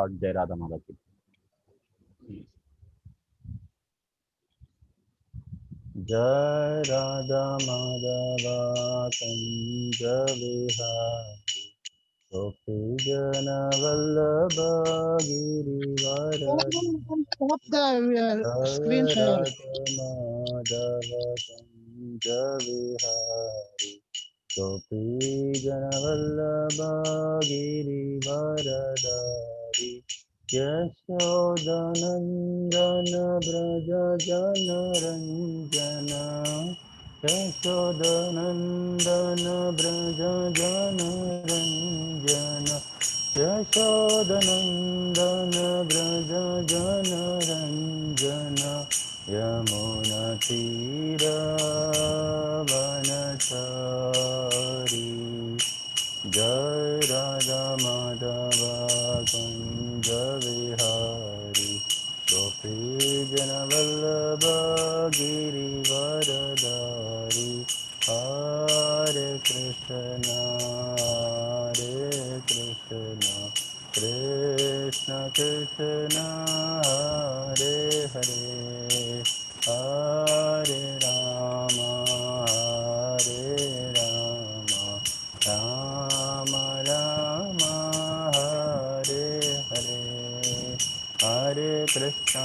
पाठ जय राधा माता की। जय राधा माधवा कुंज विहारी गोपी जन Vallabh Girivar Stop the screen जय share. राधा माधव कुंज विहारी गोपी जन वल्लभ गिरिवरधारी यशोदनन्दन व्रज जनरञ्जन यशोदनन्दन व्रज जनरञ्जन यशोदनन्दन व्रज जनरञ्जन यमुनतीरवनचारी जय राधा माधव कुंज विहारी गोपी जन वल्लभ गिरिवरधारी हरे कृष्ण कृष्ण कृष्ण हरे हरे हरे राम राम राम हरे हरे हरे कृष्ण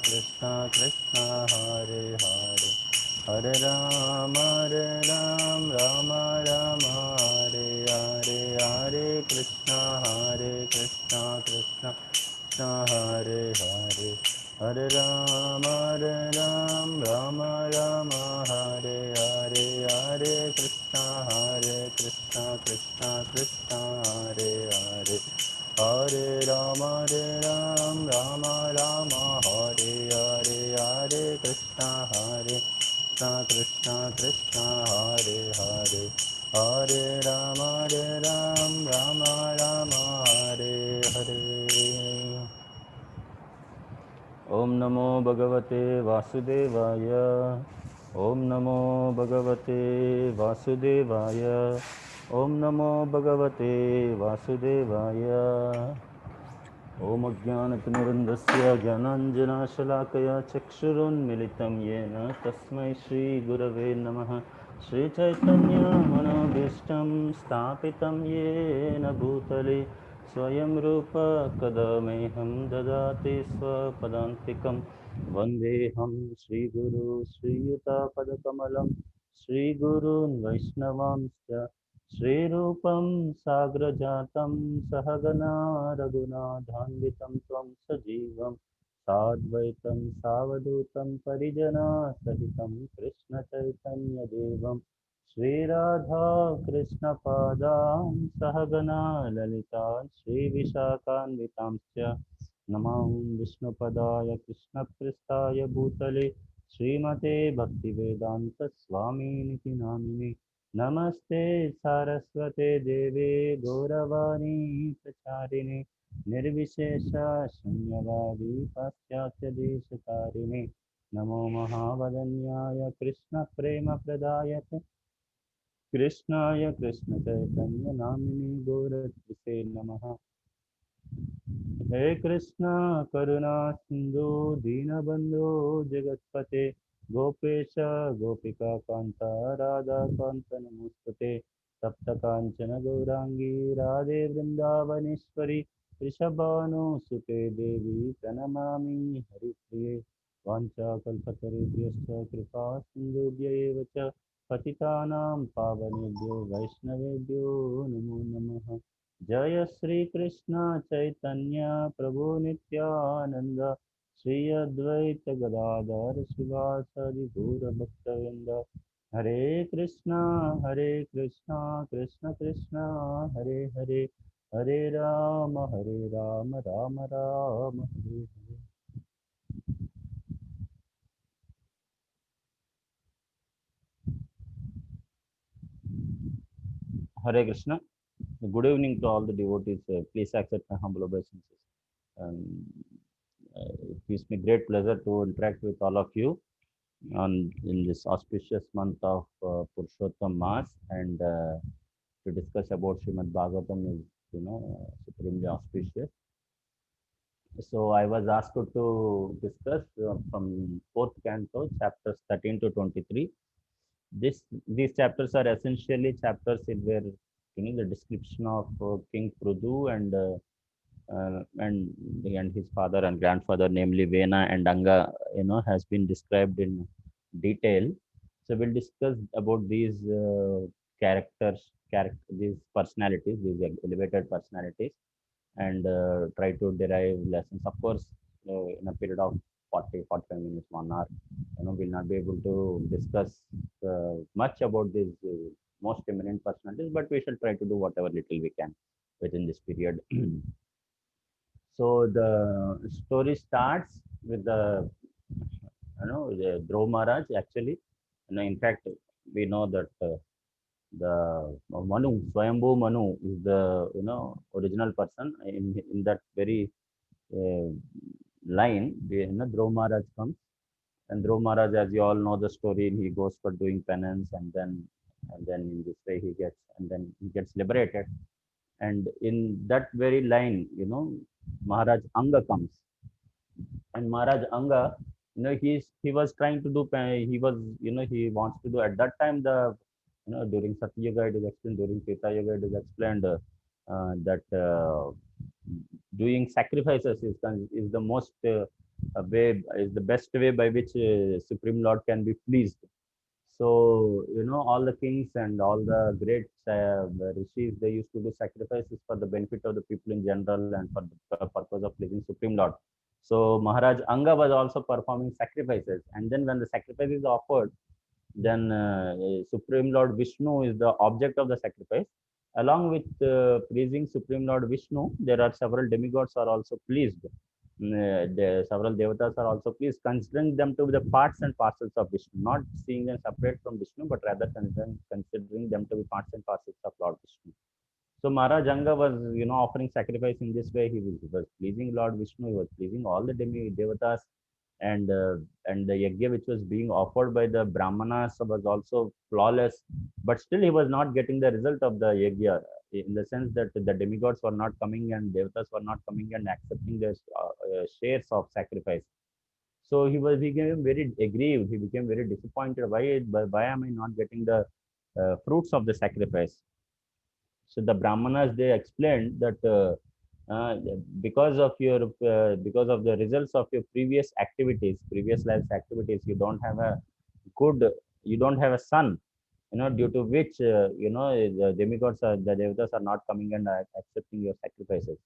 कृष्ण कृष्ण हरे हरे हरे राम राम राम हरे हरे हरे कृष्ण कृष्ण कृष्ण हरे हरे हरे राम राम राम हरे हरे हरे कृष्ण कृष्ण कृष्ण हरे हरे हरे राम राम राम हरे हरे हरे कृष्ण कृष्ण हरे हरे हरे राम राम राम हरे हरे। ओम नमो भगवते वासुदेवाय। ओम नमो भगवते वासुदेवाय। ओम नमो भगवते वासुदेवाय। ओम अज्ञानतिमिरन्धस्य ज्ञानाञ्जनशलाकया चक्षुरुन्मिलितं येन तस्मै श्रीगुरवे नमः। श्रीचैतन्यमनोभीष्टं स्थापितं येन भूतले स्वयं रूप कदा मह्यं ददाति स्वपदान्तिकं वन्देऽहं श्रीगुरु श्रीयुतापदकमलं श्रीगुरून् वैष्णवांश्च श्रीरूपं साग्रजातं सहगना रघुनाथान्वितं त्वं सजीवं साद्वैतं सावधूतं परिजनसहितं कृष्णचैतन्यदेवं श्रीराधा कृष्णपादां सहगना ललिता श्रीविशाखान्वितांश्च नमां विष्णुपदाय कृष्णपृष्ठाय भूतले श्रीमते भक्तिवेदान्तस्वामिनिति नामिने नमस्ते सारस्वते देवे गौरवाणी प्रचारिणे निर्विशेष शून्यवादी पाश्चात्यदेशकारिणे नमो महावदन्याय कृष्णप्रेमप्रदायते कृष्णाय कृष्णचैतन्यनामिने गौरत्रिसे नमः। हे कृष्ण करुणा सिंधु दीनबंधु जगतपते गोपेश गोपिका कांता राधा कांत नमोस्तुते सप्त कांचन गौरांगी राधे वृंदावनेश्वरी वृषभानुसुते देवी प्रणमामि हरिप्रिये वाञ्छाकल्पतरुभ्यश्च कृपा सिन्धुभ्य एव च पतितानां पावनेभ्यो वैष्णवेभ्यो नमो नमः। जय श्री कृष्ण चैतन्य प्रभु नित्यानंद श्री अद्वैत गदाधर शिवासादि गौर भक्तवृंद हरे Krishna Krishna Krishna Hare Hare Hare Ram Ram Ram Hare Hare. Hare Krishna. Good evening to all the devotees. Please accept my humble obeisances. Um, it gives me great pleasure to interact with all of you on in this auspicious month of Purushottam Mass, and to discuss about Srimad Bhagavatam is supremely auspicious. So I was asked to discuss from fourth canto, chapters 13 to 23. These chapters are essentially chapters in where the description of King Prudu and his father and grandfather, namely Vena and Anga, has been described in detail. So we'll discuss about these these personalities, these elevated personalities, and try to derive lessons. Of course, in a period of 45 minutes, 1 hour, we'll not be able to discuss much about these most eminent personalities, but we shall try to do whatever little we can within this period. So the story starts with the Dhruv Maharaj. Actually, in fact, we know that the Manu, Swayambhu Manu, is the original person. In that very uh, line, Dhruv Maharaj comes, and Dhruv Maharaj, as you all know the story, he goes for doing penance, and then in this way he gets liberated. And in that very line, Maharaj Anga comes, and Maharaj Anga, he was trying to do, he was, he wants to do at that time during Satya Yuga it is explained, during Treta Yuga it is explained that doing sacrifices is the most way, is the best way by which Supreme Lord can be pleased. So, all the kings and all the great rishis, they used to do sacrifices for the benefit of the people in general and for the purpose of pleasing Supreme Lord. So, Maharaj Anga was also performing sacrifices. And then when the sacrifice is offered, then Supreme Lord Vishnu is the object of the sacrifice. Along with pleasing Supreme Lord Vishnu, there are several demigods are also pleased. The several devatas are also pleased, considering them to be the parts and parcels of Vishnu, not seeing them separate from Vishnu, but rather considering them to be parts and parcels of Lord Vishnu. So Maharaj Anga was, offering sacrifice in this way. He was pleasing Lord Vishnu. He was pleasing all the demi devatas, and the yajna which was being offered by the brahmanas was also flawless. But still, he was not getting the result of the yajna, in the sense that the demigods were not coming and devatas were not coming and accepting the shares of sacrifice. So he became very aggrieved. He became very disappointed. Why am I not getting the fruits of the sacrifice? So the Brahmanas, they explained that uh, because of the results of your previous lives activities, good, you don't have a son. Due to which the devatas are not coming and accepting your sacrifices.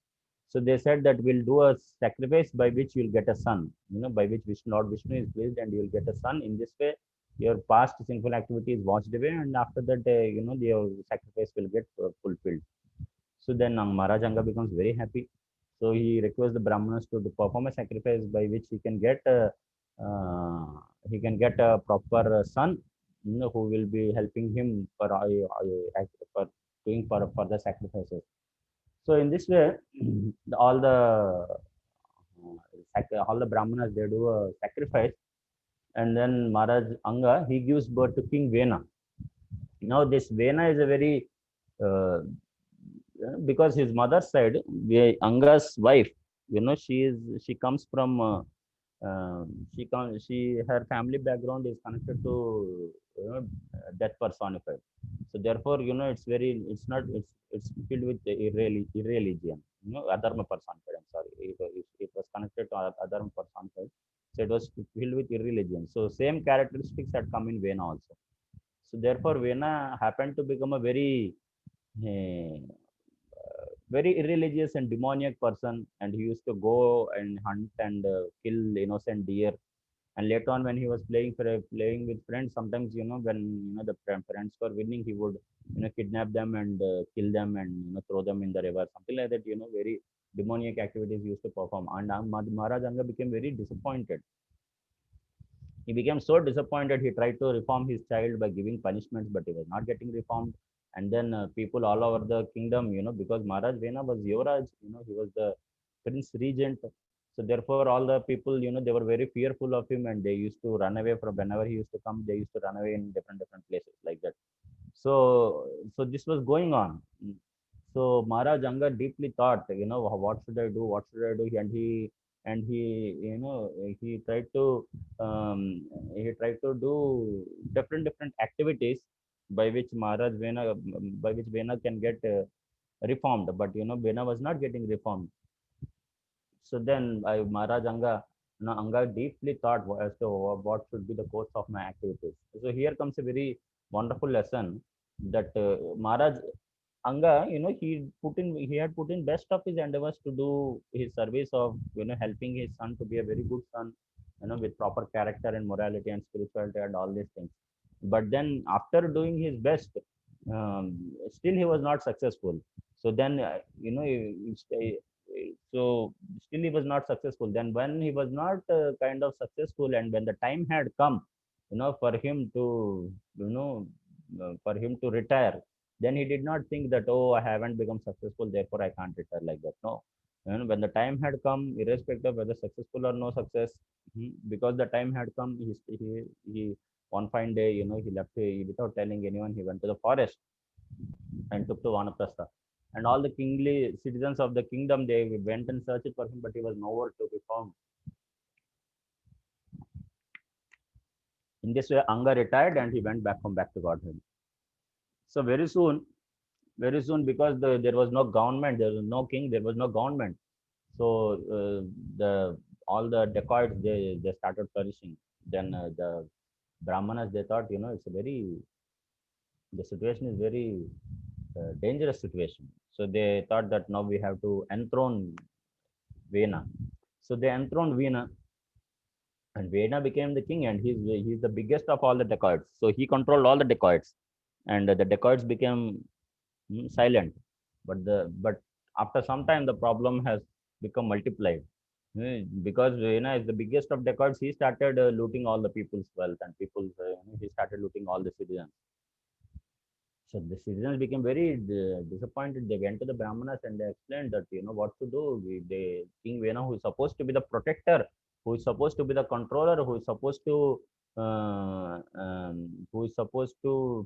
So they said that we'll do a sacrifice by which you'll get a son. By which Lord Vishnu is pleased, and you'll get a son. In this way, your past sinful activity is washed away, and after that, your sacrifice will get fulfilled. So then Maharajanga becomes very happy. So he requests the Brahmanas to perform a sacrifice by which uh, he can get a proper son, who will be helping him for doing for the sacrifices. So in this way, all the Brahmanas, they do a sacrifice, and then Maharaj Anga, he gives birth to King Vena. Now this Vena is a very because his mother's side, Anga's wife, she comes from her family background is connected to death personified. So therefore, it's filled with irreligion. Adharma personified. I'm sorry, it was connected to Adharma personified. So it was filled with irreligion. So same characteristics had come in Vena also. So therefore, Vena happened to become a eh, very irreligious and demoniac person, and he used to go and hunt and kill innocent deer. And later on, when he was playing with friends, sometimes, when the friends were winning, he would kidnap them and kill them and throw them in the river, something like that. Very demoniac activities he used to perform. And Maharaj Anga became very disappointed. He became so disappointed. He tried to reform his child by giving punishments, but he was not getting reformed. And then people all over the kingdom, because Maharaj Vena was Yuvraj, he was the prince regent. So therefore, all the people, they were very fearful of him, and they used to run away from whenever he used to come. They used to run away in different places like that. So this was going on. So Maharaj Anga deeply thought, what should I do? What should I do? And he, he tried to um, he tried to do different activities by which by which Vena can get reformed. But Vena was not getting reformed. So then Maharaj Anga, Anga deeply thought as to what should be the course of my activities. So here comes a very wonderful lesson that Maharaj Anga, he had put in best of his endeavors to do his service of, helping his son to be a very good son, with proper character and morality and spirituality and all these things. But then after doing his best, still he was not successful. So then, so still he was not successful. Then when he was not kind of successful, and when the time had come, for him to, for him to retire, then he did not think that, oh, I haven't become successful, therefore I can't retire like that. No. When the time had come, irrespective of whether successful or no success, because the time had come, he one fine day, he left, without telling anyone, he went to the forest and took to Vanaprastha. And all the kingly citizens of the kingdom, they went and searched for him, but he was nowhere to be found. In this way, Anga retired and he went back home, back to Godhead. So very soon, because there was no government, there was no king, there was no government. So the all the dacoits, they started flourishing. Then the Brahmanas, they thought, the situation is very dangerous situation. So they thought that now we have to enthrone Vena. So they enthroned Vena, and Vena became the king, and he's the biggest of all the dacoits. So he controlled all the dacoits, and the dacoits became silent. But after some time, the problem has become multiplied. Because Vena is the biggest of dacoits, he started looting all the people's wealth, and he started looting all the citizens. So the citizens became very disappointed. They went to the Brahmanas and they explained that, what to do. The King Vena, who is supposed to be the protector, who is supposed to be the controller, who is supposed to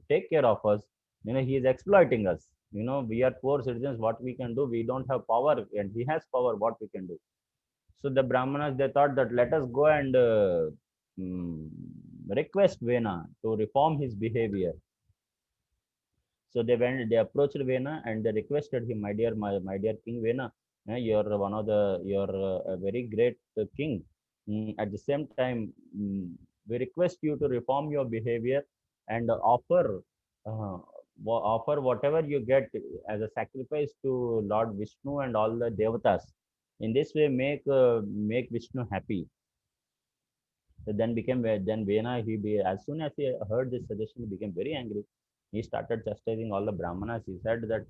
take care of us, he is exploiting us. We are poor citizens. What we can do? We don't have power, and he has power. What we can do? So the Brahmanas, they thought that let us go and mm, request Vena to reform his behavior. So they approached Vena and they requested him, my dear King Vena, you're a very great king. At the same time, we request you to reform your behavior and uh, offer whatever you get as a sacrifice to Lord Vishnu and all the devatas. In this way, make Vishnu happy. So then Vena, as soon as he heard this suggestion, he became very angry. He started chastising all the Brahmanas. He said that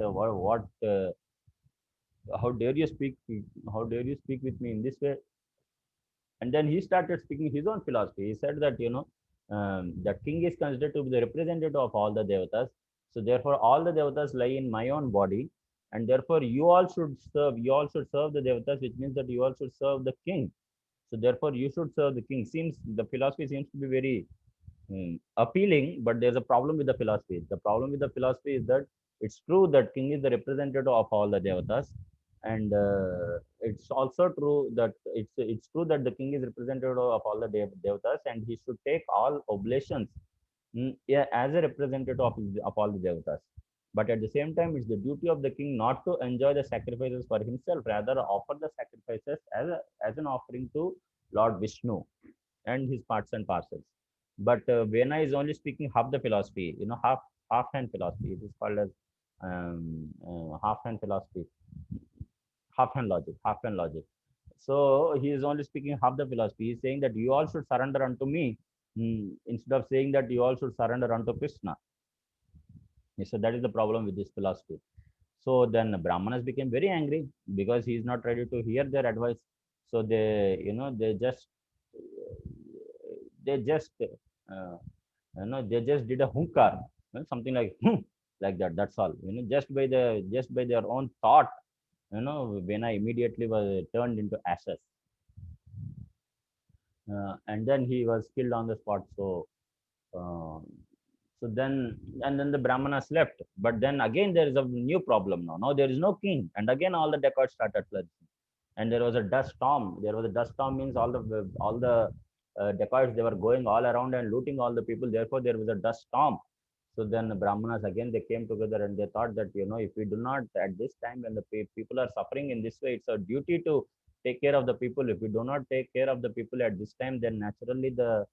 how dare you speak, how dare you speak with me in this way? And then he started speaking his own philosophy. He said that the king is considered to be the representative of all the devatas. So therefore, all the devatas lie in my own body, and therefore you all should serve. You all should serve the devatas, which means that you all should serve the king. So therefore, you should serve the king. Seems the philosophy seems to be very appealing, but there's a problem with the philosophy. The problem with the philosophy is that it's true that king is the representative of all the devatas, and it's also true that it's true that the king is representative of all the devatas, and he should take all oblations, yeah, as a representative of all the devatas. But at the same time, it's the duty of the king not to enjoy the sacrifices for himself, rather offer the sacrifices as an offering to Lord Vishnu and his parts and parcels. But Vena is only speaking half the philosophy, half hand philosophy. It is called as half hand philosophy, half hand logic, half hand logic. So he is only speaking half the philosophy. He is saying that you all should surrender unto me, instead of saying that you all should surrender unto Krishna. So that is the problem with this philosophy. So then Brahmanas became very angry because he is not ready to hear their advice. So uh, they just did a hunkar, something like like that. That's all. Just by their own thought, Vena immediately was turned into ashes, and then he was killed on the spot. Uh, So then, and then the Brahmanas left. But then again, there is a new problem now. Now there is no king. And again, all the dacoits started flourishing. And there was a dust storm. There was a dust storm means all the dacoits, they were going all around and looting all the people. Therefore, there was a dust storm. So then the Brahmanas again, they came together and they thought that, if we do not, at this time when the people are suffering in this way, it's our duty to take care of the people. If we do not take care of the people at this time, then naturally the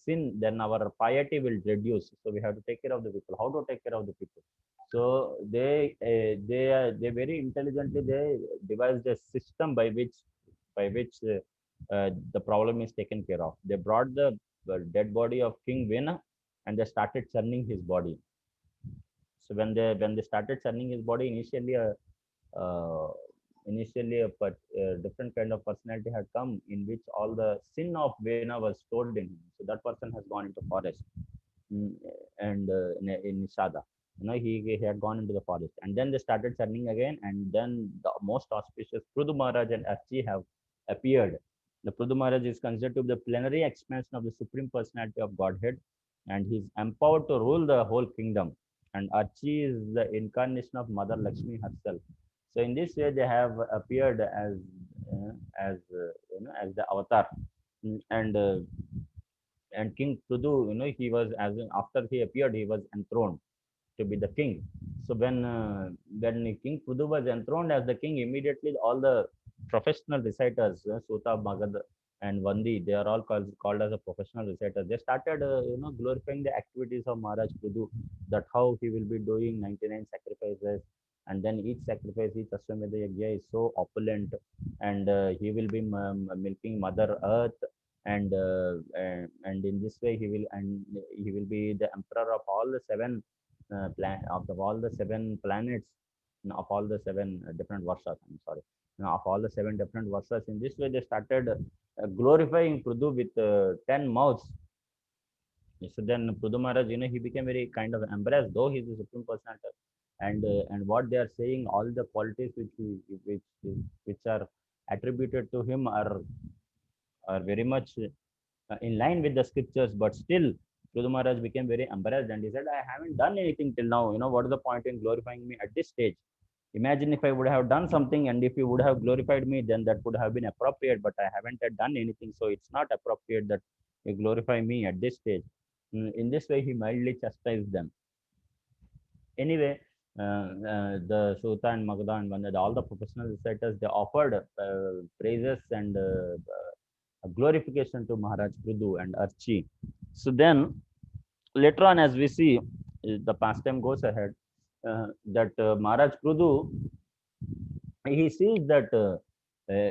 sin, then our piety will reduce. So we have to take care of the people. How to take care of the people? So they very intelligently they devised a system by which the problem is taken care of. They brought the dead body of King Vena and they started churning his body. So when they started churning his body, uh, a different kind of personality had come, in which all the sin of Vena was stored in him. So that person has gone into forest, mm, and in Nishada. He had gone into the forest, and then they started churning again, and then the most auspicious Prudu Maharaj and Archie have appeared. The Prudu Maharaj is considered to be the plenary expansion of the Supreme Personality of Godhead, and he is empowered to rule the whole kingdom. And Archie is the incarnation of Mother Lakshmi herself. So in this way, they have appeared as the avatar. And King Prudu, he was after he appeared, he was enthroned to be the king. So when King Prudu was enthroned as the king, immediately all the professional reciters, Suta, Magad, and Vandi, they are all called as a professional reciters. They started, glorifying the activities of Maharaj Prudu, that how he will be doing 99 sacrifices, and then each sacrifice, each Ashwamedha Yajna is so opulent, and he will be milking Mother Earth, and in this way he will be the emperor of all the seven all the seven planets, of all the seven different varshas. I'm sorry, of all the seven different varshas. In this way, they started glorifying Prudu with 10 mouths. So then Prudu Maharaj, he became very kind of embarrassed, though he's the supreme personality, and what they are saying, all the qualities which are attributed to him are very much in line with the scriptures, but still Prudu Maharaj became very embarrassed and he said, I haven't done anything till now. What is the point in glorifying me at this stage? Imagine if I would have done something, and if you would have glorified me, then that would have been appropriate, but I haven't yet done anything, so it's not appropriate that you glorify me at this stage. In this way, he mildly chastised them. Anyway, the Suta and Magda and Vanda, all the professional reciters, they offered praises and glorification to Maharaj Prudu and Archie. So then, later on, as we see, the pastime goes ahead, that Maharaj Prudu, he sees that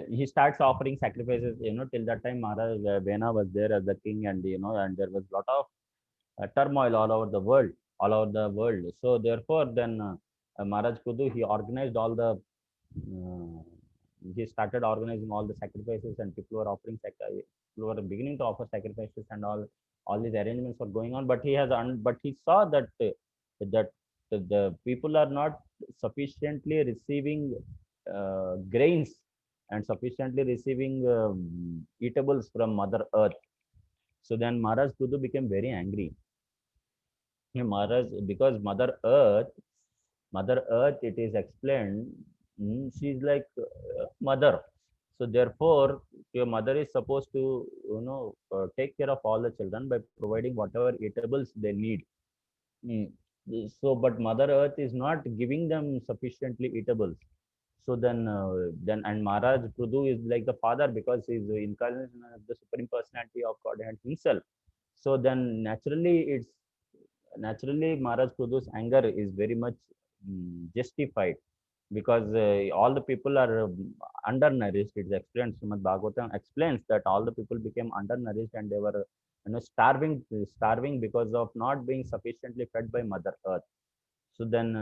he starts offering sacrifices. Till that time, Maharaj Vena was there as the king, and there was a lot of turmoil all over the world. So therefore, then Maharaj Prudu, he started organizing all the sacrifices, and people were beginning to offer sacrifices, and all these arrangements were going on. But but he saw that the people are not sufficiently receiving grains and sufficiently receiving eatables from Mother Earth. So then Maharaj Prudu became very angry. Maharaj, because Mother Earth, it is explained, she's like mother. So therefore, your mother is supposed to, take care of all the children by providing whatever eatables they need. Mm. But Mother Earth is not giving them sufficiently eatables. So then, and Maharaj Prudu is like the father, because he's the incarnation of the Supreme Personality of Godhead himself. So then naturally Maharaj Prudu's anger is very much justified, because all the people are undernourished. It's explained, Srimad Bhagavatam explains that all the people became undernourished, and they were starving because of not being sufficiently fed by Mother Earth. So then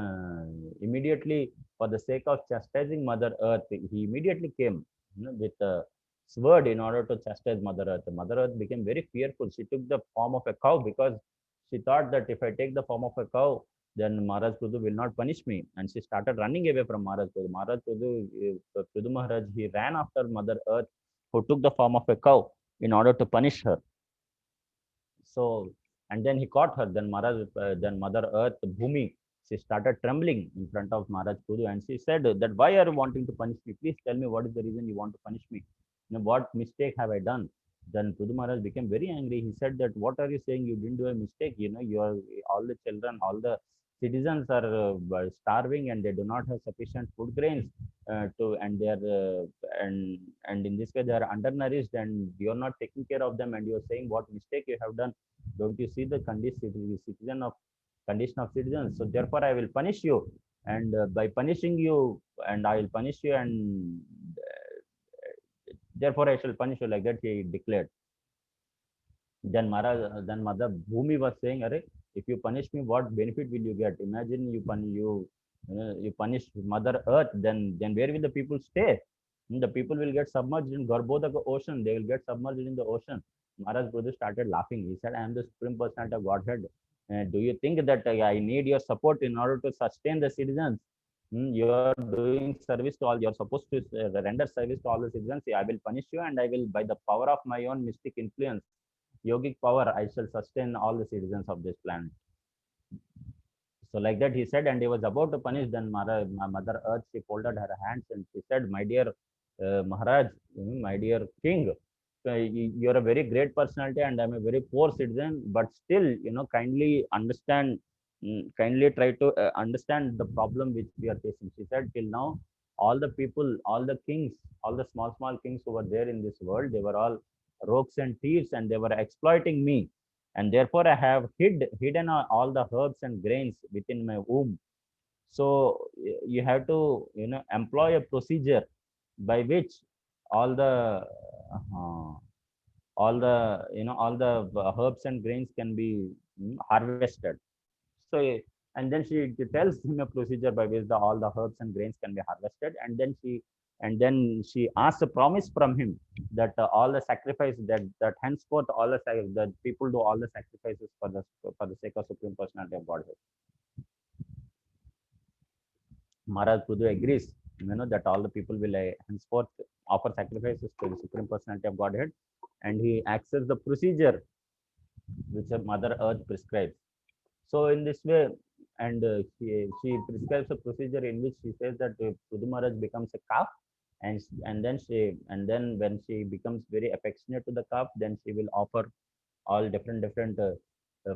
immediately, for the sake of chastising Mother Earth, he immediately came, with a sword in order to chastise Mother Earth. Mother Earth became very fearful. She took the form of a cow, because she thought that if I take the form of a cow, then Maharaj Prudu will not punish me. And she started running away from Maharaj Prudu. Prudu Maharaj, he ran after Mother Earth, who took the form of a cow, in order to punish her. So And then he caught her. Then Maharaj, then Mother Earth, Bhumi, she started trembling in front of Maharaj Prudu, and she said that, why are you wanting to punish me? Please tell me what is the reason you want to punish me. What mistake have I done? Then Prudu Maharaj became very angry. He said that, what are you saying? You didn't do a mistake. You are, all the children, all the citizens are starving, and they do not have sufficient food grains to, and they are and in this way they are undernourished, and you are not taking care of them, and you are saying what mistake you have done. Don't you see the condition of citizens? So therefore I will punish you, and by punishing you, and I will punish you, and therefore I shall punish you, like that he declared. Then Maharaj, then Mother Bhumi was saying, Arey, if you punish me, what benefit will you get? Imagine you punish Mother Earth, then where will the people stay? The people will get submerged in Garbhodaka ocean. They will get submerged in the ocean. Maharaj Prudu started laughing. He said, I am the Supreme Personality of Godhead. Do you think that I need your support in order to sustain the citizens? You are doing service to all. You are supposed to render service to all the citizens. I will punish you, and I will, by the power of my own mystic influence, yogic power, I shall sustain all the citizens of this planet. So like that he said, and he was about to punish. Then Mother Earth, she folded her hands and she said, my dear Maharaj, my dear king, you're a very great personality, and I'm a very poor citizen, but still, kindly understand, kindly try to understand the problem which we are facing. She said, till now, all the people, all the kings, all the small kings who were there in this world, they were all rogues and thieves, and they were exploiting me, and therefore I have hidden all the herbs and grains within my womb. So you have to, employ a procedure by which all the uh, all the herbs and grains can be harvested. So and then she tells him a procedure by which all the herbs and grains can be harvested, and then she asks a promise from him that all the sacrifice that henceforth that people do all the sacrifices for the sake of Supreme Personality of Godhead. Maharaj Prudu agrees, that all the people will henceforth offer sacrifices to the Supreme Personality of Godhead, and he accepts the procedure which a Mother Earth prescribes. So in this way, and she prescribes a procedure in which she says that Prudu Maharaj becomes a calf, and then when she becomes very affectionate to the calf, then she will offer all different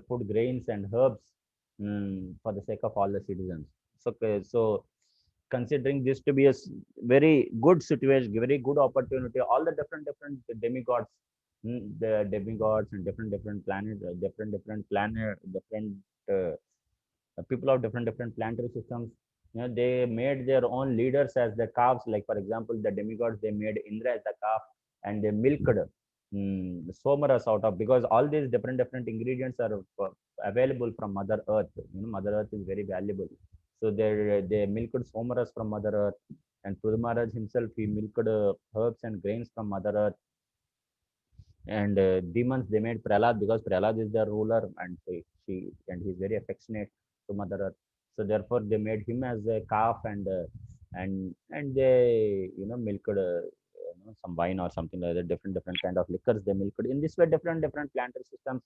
food grains and herbs, for the sake of all the citizens. So considering this to be a very good situation, very good opportunity, all the different demigods, the demigods and different planets, different uh, people of different planetary systems, they made their own leaders as the calves. Like for example, the demigods, they made Indra as the calf, and they milked Somaras out of, because all these different ingredients are available from Mother Earth. Mother Earth is very valuable. So they milked Somaras from Mother Earth, and Prudu Maharaj himself, he milked herbs and grains from Mother Earth. And demons, they made Prahlad, because Prahlad is their ruler, and he's very affectionate to Mother Earth. So therefore they made him as a calf, and they milked some wine or something like that, different kind of liquors they milked. In this way, different planetary systems,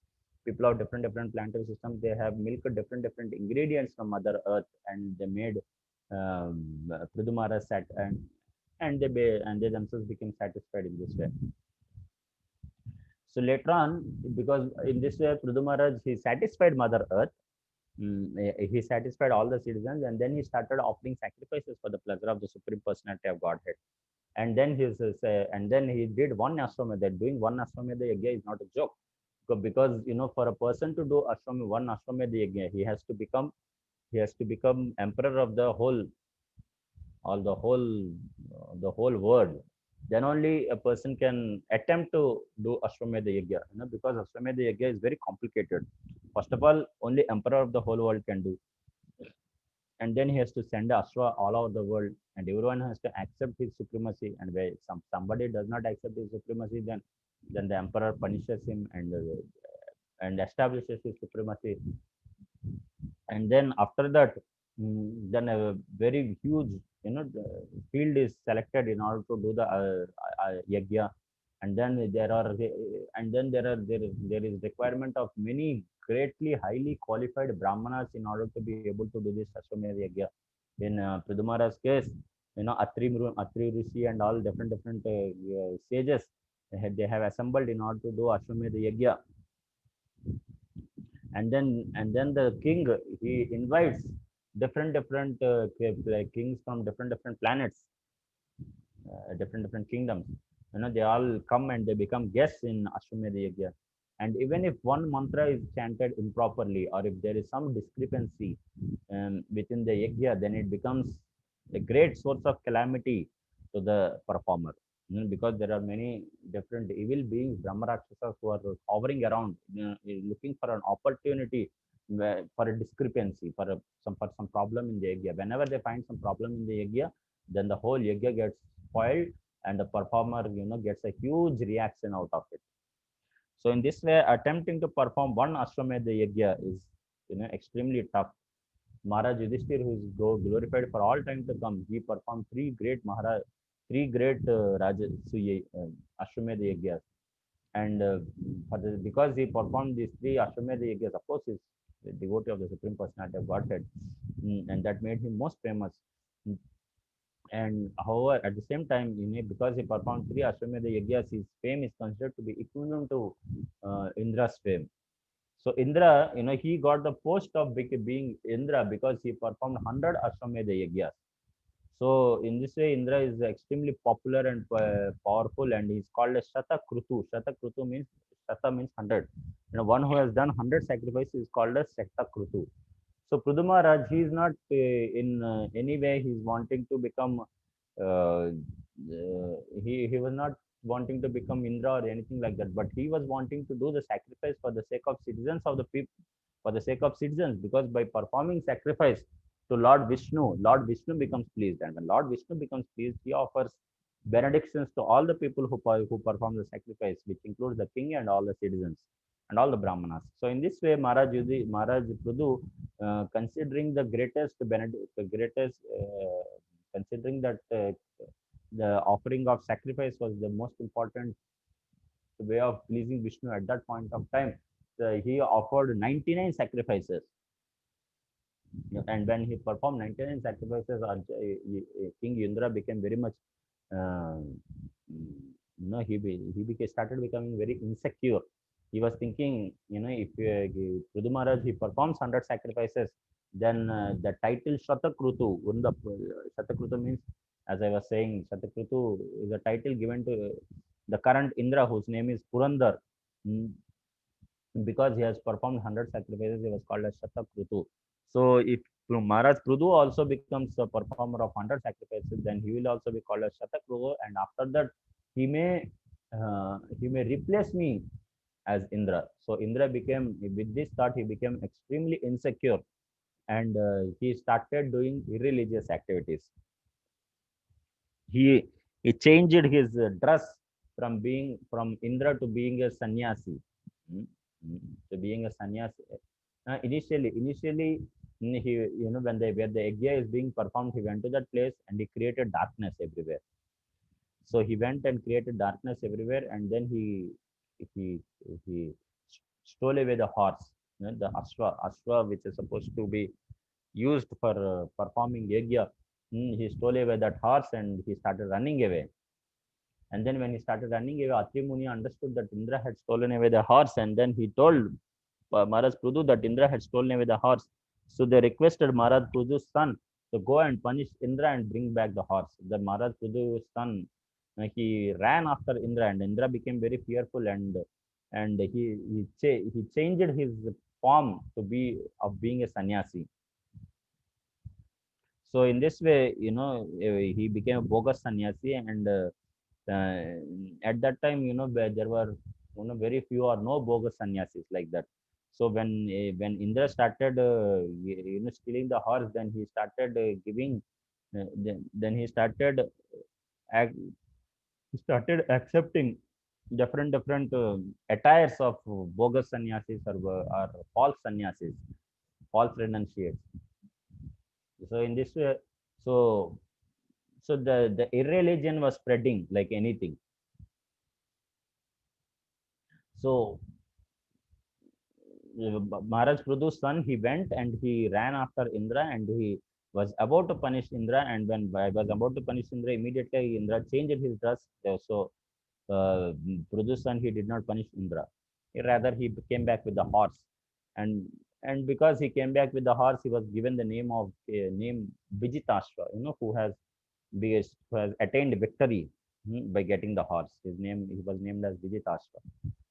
people of different planetary systems, they have milked different ingredients from Mother Earth, and they made Prudu Maharaj sat and they themselves became satisfied in this way. So later on, because in this way, Prudu Maharaj, he satisfied Mother Earth, he satisfied all the citizens, and then he started offering sacrifices for the pleasure of the Supreme Personality of Godhead. And then he did one Ashwamedha. Doing one Ashwamedha yajna is not a joke, because for a person to do one Ashwamedha yajna, he has to become emperor of the whole all the whole world. Then only a person can attempt to do Ashwamedha Yajna, because Ashwamedha Yajna is very complicated. First of all, only emperor of the whole world can do, and then he has to send Ashwa all over the world, and everyone has to accept his supremacy. And where somebody does not accept his supremacy, then the emperor punishes him and establishes his supremacy. And then after that, then a very huge field is selected in order to do the yajna. And then there is requirement of many greatly highly qualified brahmanas in order to be able to do this Ashwamedha Yagya. In Pridumara's case, Atri Rishi and all different sages, they have assembled in order to do Ashwamedha Yagya. And then the king, he invites different kings from different planets, different kingdoms. They all come and they become guests in Ashwamedha Yagya. And even if one mantra is chanted improperly, or if there is some discrepancy within the yagya, then it becomes a great source of calamity to the performer. Because there are many different evil beings, Brahma Rakshasas, who are hovering around, looking for an opportunity for a discrepancy, for some problem in the yagya. Whenever they find some problem in the yagya, then the whole yagya gets spoiled, and the performer, gets a huge reaction out of it. So in this way, attempting to perform one Ashwamedha Yagya is, extremely tough. Maharaj Yudhishthir, who is glorified for all time to come, he performed three great Ashwamedha Yagyas. And because he performed these three Ashwamedha Yagyas, of course, he's a devotee of the Supreme Personality of Godhead, and that made him most famous. And however, at the same time, because he performed three Ashwamedha Yagyas, his fame is considered to be equivalent to Indra's fame. So Indra, he got the post of being Indra because he performed 100 Ashwamedha Yagyas. So in this way, Indra is extremely popular and powerful, and he's called as Shatakrutu. Shatakrutu means, Shata means 100. One who has done 100 sacrifices is called as Shatakrutu. So Prudu Maharaj, he is not in any way he's wanting to become, he was not wanting to become Indra or anything like that, but he was wanting to do the sacrifice for the sake of citizens of the people, for the sake of citizens, because by performing sacrifice to Lord Vishnu becomes pleased, and when Lord Vishnu becomes pleased, he offers benedictions to all the people who perform the sacrifice, which includes the king and all the citizens and all the brahmanas. So in this way, Maharaj Prudu, considering the greatest considering that the offering of sacrifice was the most important way of pleasing Vishnu at that point of time, he offered 99 sacrifices. And when he performed 99 sacrifices, King Indra became very much, uh, he started becoming very insecure. He was thinking, if Prudu Maharaj, he performs 100 sacrifices, then the title Shatakrutu, Shatakrutu means, as I was saying, Shatakrutu is a title given to the current Indra, whose name is Purandar. Because he has performed 100 sacrifices, he was called as Shatakrutu. So if Maharaj Prudu also becomes a performer of 100 sacrifices, then he will also be called as Shatakrutu, and after that, he may replace me as Indra. So Indra became, with this thought, he became extremely insecure, and he started doing irreligious activities. He changed his dress from Indra to being a sannyasi. Mm, to being a sannyasi. Initially, he, when the yajna is being performed, he went to that place and he created darkness everywhere. So he went and created darkness everywhere, and then he he stole away the horse, the ashwa, which is supposed to be used for performing yajna. He stole away that horse and he started running away. And then when he started running away, Atri Muni understood that Indra had stolen away the horse, and then he told Maharaj Prudu that Indra had stolen away the horse. So they requested Maharaj Prudu's son to go and punish Indra and bring back the horse. The Maharaj Prudu's son, he ran after Indra, and Indra became very fearful, and he changed his form to be of being a sannyasi. So in this way, he became a bogus sannyasi, and at that time, there were, very few or no bogus sannyasis like that. So when Indra started, stealing the horse, then he started giving, then he started accepting different attires of bogus sannyasis, or false sannyasis, false renunciates. So in this way, so the irreligion was spreading like anything. So Maharaj Prudu's son, he went and he ran after Indra and he was about to punish Indra. And when I was about to punish Indra, immediately Indra changed his dress. So Prudu's son, he did not punish Indra. Rather, he came back with the horse. And and because he came back with the horse, he was given the name of name Vijitashva, who has attained victory by getting the horse. His name, he was named as Vijitashva.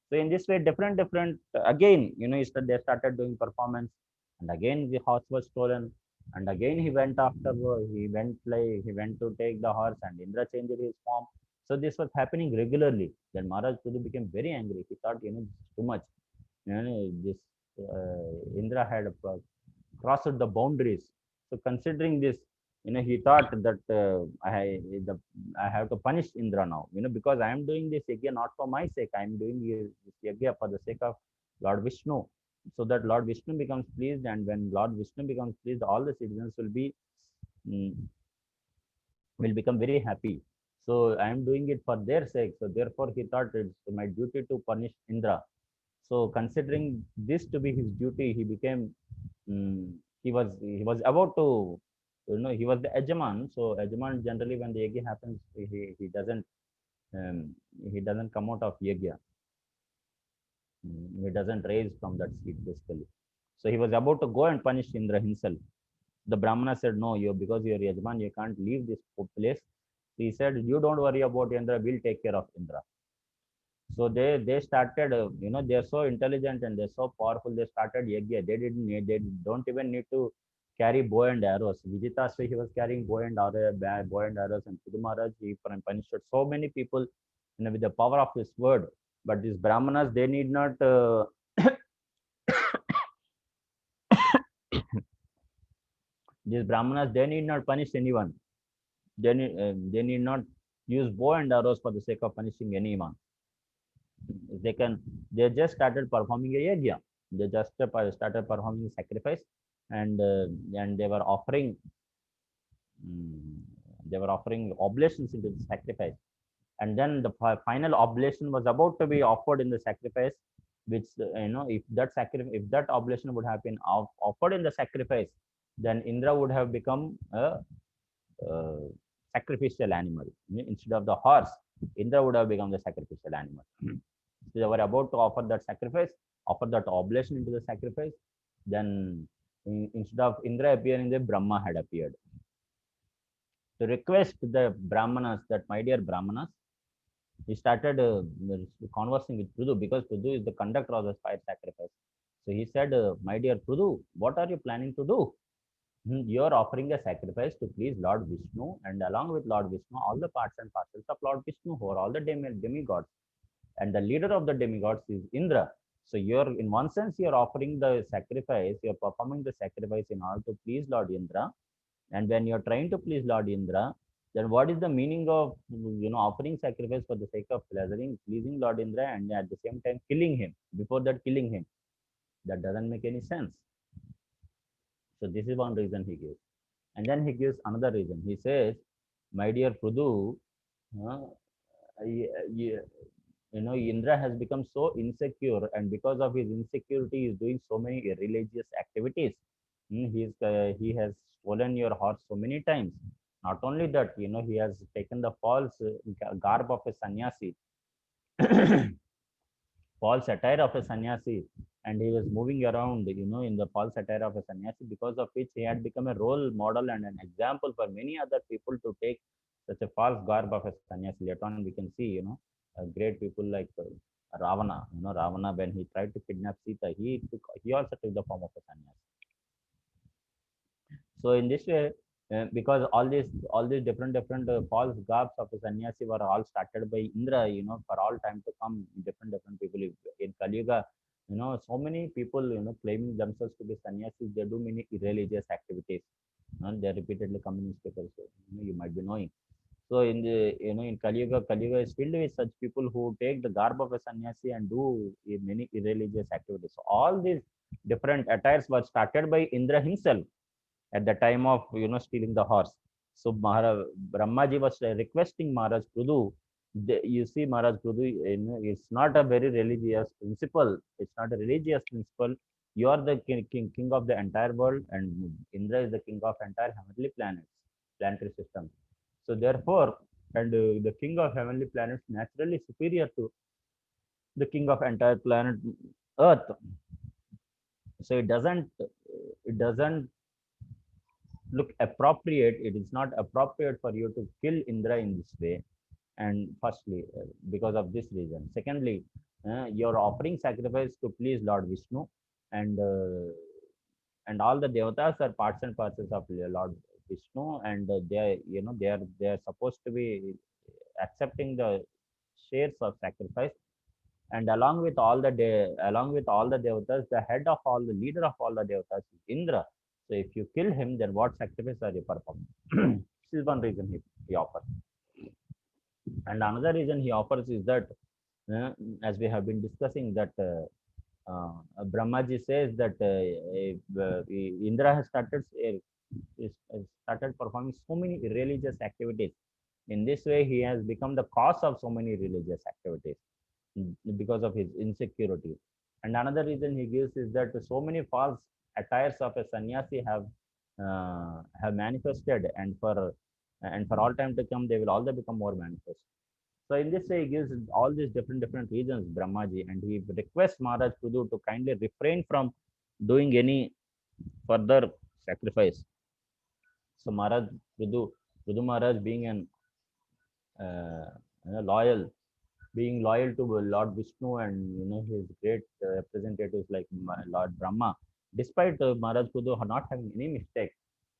So in this way, different again, they started doing performance, and again the horse was stolen, and again he went after he went to take the horse, and Indra changed his form. So this was happening regularly. Then Maharaj Prudu became very angry. He thought, this is too much. This Indra had crossed the boundaries. So considering this, he thought that I have to punish Indra now, because I am doing this yajna not for my sake. I am doing this yajna for the sake of Lord Vishnu, so that Lord Vishnu becomes pleased, and when Lord Vishnu becomes pleased, all the citizens mm, will become very happy. So I am doing it for their sake. So therefore, he thought it's my duty to punish Indra. So considering this to be his duty, he became he was about to, he was the Ejaman. So Ejaman generally when the yajna happens, um, he doesn't come out of yajna. He doesn't raise from that seat basically. So he was about to go and punish Indra himself. The Brahmana said, no, because you're Yajman, you can't leave this place. He said, you don't worry about Indra, we'll take care of Indra. So they started, they're so intelligent and they're so powerful. They started yajna. They don't even need to carry bow and arrows. Vijitasva, he was carrying bow and arrows, and Prudu Maharaj, he punished so many people, with the power of his word. But these Brahmanas, they need not. These Brahmanas, they need not punish anyone. They need not use bow and arrows for the sake of punishing anyone. They just started performing a yajna. They just started performing sacrifice, and they were offering oblations into the sacrifice. And then the final oblation was about to be offered in the sacrifice, which if that oblation would have been offered in the sacrifice, then Indra would have become a sacrificial animal. Instead of the horse, Indra would have become the sacrificial animal. So they were about to offer that sacrifice, offer that oblation into the sacrifice. Then instead of Indra appearing there, Brahma had appeared to request the Brahmanas that, my dear Brahmanas, he started conversing with Prudu, because Prudu is the conductor of the fire sacrifice. So he said, my dear Prudu, what are you planning to do? You are offering a sacrifice to please Lord Vishnu, and along with Lord Vishnu, all the parts and parcels of Lord Vishnu, who are all the demigods. And the leader of the demigods is Indra. So you're, in one sense, you're offering the sacrifice, you're performing the sacrifice in order to please Lord Indra. And when you're trying to please Lord Indra, then what is the meaning of offering sacrifice for the sake of pleasing Lord Indra, and at the same time killing him? Before that, killing him, that doesn't make any sense. So this is one reason he gives. And then he gives another reason. He says, my dear Prudu, Indra has become so insecure, and because of his insecurity, he is doing so many irreligious activities. He has stolen your horse so many times. Not only that, he has taken the false garb of a sannyasi, false attire of a sannyasi, and he was moving around, in the false attire of a sannyasi, because of which he had become a role model and an example for many other people to take such a false garb of a sannyasi. Later on, we can see, great people like Ravana. Ravana, when he tried to kidnap Sita, he also took the form of a sannyasi. So in this way, because all these different false garbs of a sannyasi were all started by Indra, for all time to come, different people in Kali Yuga, so many people, claiming themselves to be sannyasis, they do many irreligious activities. They repeatedly come in newspapers, so, you might be knowing. So in the in Kali Yuga is filled with such people who take the garb of a sannyasi and do many irreligious activities. So all these different attires were started by Indra himself at the time of stealing the horse. So Brahmaji was requesting Maharaj Prudu You see, Maharaj Prudu, it's not a very religious principle. It's not a religious principle. You are the king of the entire world, and Indra is the king of entire heavenly planets, planetary system. So therefore, and the king of heavenly planets naturally superior to the king of entire planet Earth. So it doesn't look appropriate. It is not appropriate for you to kill Indra in this way. And firstly, because of this reason. Secondly, you're offering sacrifice to please Lord Vishnu, and all the devatas are parts and parcels of Lord Vishnu, and they are supposed to be accepting the shares of sacrifice. And along with all the devatas, the head of all the leader of all the devatas is Indra. So if you kill him, then what sacrifice are you performing? This is one reason he offers. And another reason he offers is that, uh, as we have been discussing, that Brahmaji says that Indra has started performing so many religious activities. In this way, he has become the cause of so many religious activities, because of his insecurity. And another reason he gives is that so many false attires of a sannyasi have manifested, and for all time to come, they will all become more manifest. So in this way, he gives all these different reasons, Brahmaji, and he requests Maharaj Prudu to kindly refrain from doing any further sacrifice. So Maharaj Prudu Maharaj, being an uh, loyal, being loyal to Lord Vishnu, and his great representatives like Lord Brahma, despite Maharaj Prudu not having any mistake,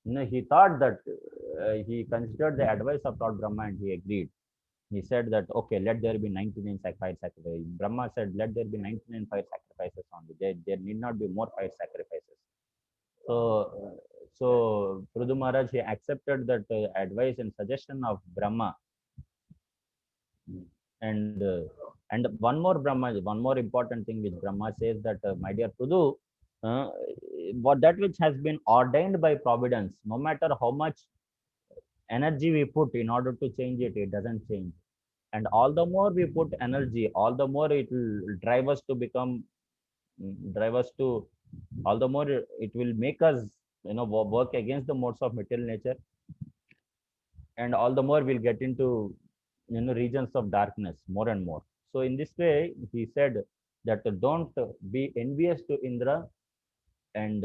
he thought that he considered the advice of Lord Brahma, and he agreed. He said that, okay, let there be 99 fire sacrifices. Brahma said, let there be 99 fire sacrifices only. There need not be more fire sacrifices. So, Prudu Maharaj, he accepted that advice and suggestion of Brahma. And one more important thing which Brahma says, that, my dear Prudu, uh, what that which has been ordained by providence, no matter how much energy we put in order to change it, it doesn't change. And all the more we put energy, all the more it will drive us to become, drive us to, all the more it will make us, work against the modes of material nature, and all the more we'll get into, regions of darkness more and more. So in this way, he said that, don't be envious to Indra, and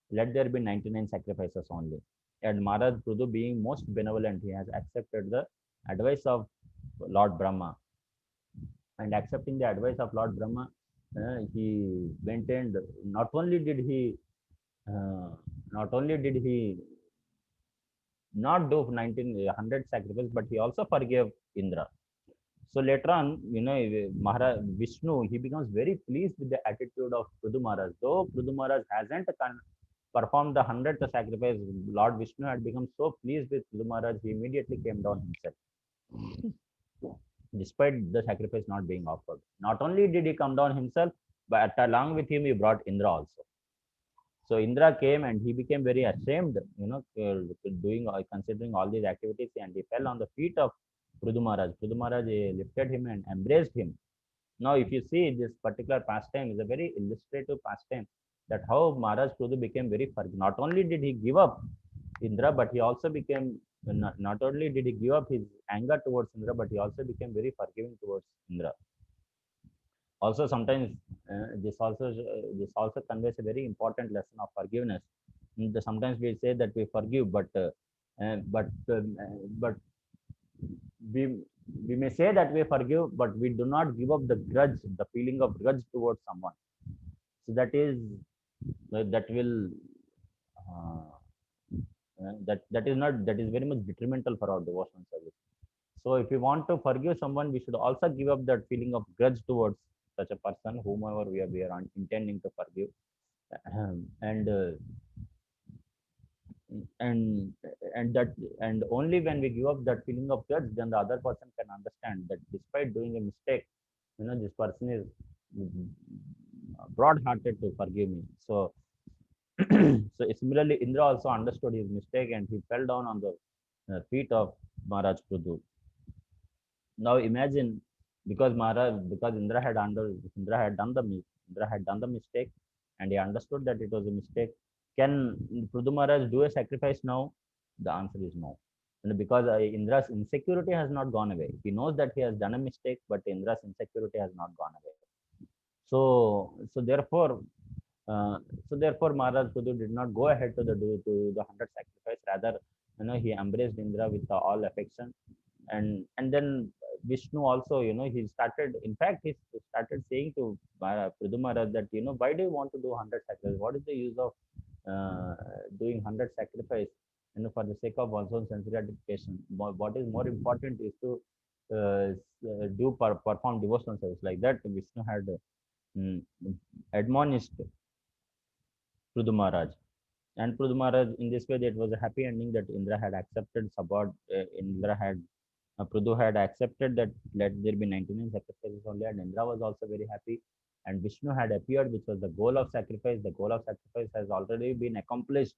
let there be 99 sacrifices only. And Maharaj Prudu, being most benevolent, he has accepted the advice of Lord Brahma. And accepting the advice of Lord Brahma, he maintained, not only did he uh, not only did he not do 100 sacrifices, but he also forgave Indra. So later on, Maharaj Vishnu, he becomes very pleased with the attitude of Prudu Maharaj. Though Prudu Maharaj hasn't performed the 100th sacrifice, Lord Vishnu had become so pleased with Prudu Maharaj, he immediately came down himself, despite the sacrifice not being offered. Not only did he come down himself, but along with him, he brought Indra also. So Indra came, and he became very ashamed, doing, considering all these activities, and he fell on the feet of Prudu Maharaj. Prudu Maharaj lifted him and embraced him. Now, if you see, this particular pastime is a very illustrative pastime, that how Maharaj Prudu became very forgiving. Not only did he give up Indra, but he also became, not only did he give up his anger towards Indra, but he also became very forgiving towards Indra. Also, sometimes this also conveys a very important lesson of forgiveness. Sometimes we say that we forgive, uh, but um, uh, but we we may say that we forgive, but we do not give up the grudge, the feeling of grudge towards someone. So that will uh, that is very much detrimental for our devotional service. So if we want to forgive someone, we should also give up that feeling of grudge towards such a person, whomever we are intending to forgive. And and and only when we give up that feeling of grudge, then the other person can understand that despite doing a mistake, this person is broad-hearted to forgive me. So so similarly, Indra also understood his mistake, and he fell down on the feet of Maharaj Prudu. Now imagine, because Maharaj, because Indra had done Indra had done the mistake, and he understood that it was a mistake. Can Prudu Maharaj do a sacrifice now? The answer is no. And because Indra's insecurity has not gone away. He knows that he has done a mistake, but Indra's insecurity has not gone away. So therefore, uh, Maharaj Prudu did not go ahead to the 100 sacrifice. Rather, he embraced Indra with all affection, and then Vishnu also, he started. In fact, he started saying to Prudu Maharaj that, why do you want to do 100 sacrifice? What is the use of doing 100 sacrifice? For the sake of one's own sensory gratification. What is more important is to perform devotional service. Like that, Vishnu had mm, admonished Prudu Maharaj. And Prudu Maharaj, in this way, it was a happy ending that Indra had accepted support. Indra had Prudu had accepted that let there be 99 sacrifices only, and Indra was also very happy. And Vishnu had appeared, which was the goal of sacrifice. The goal of sacrifice has already been accomplished.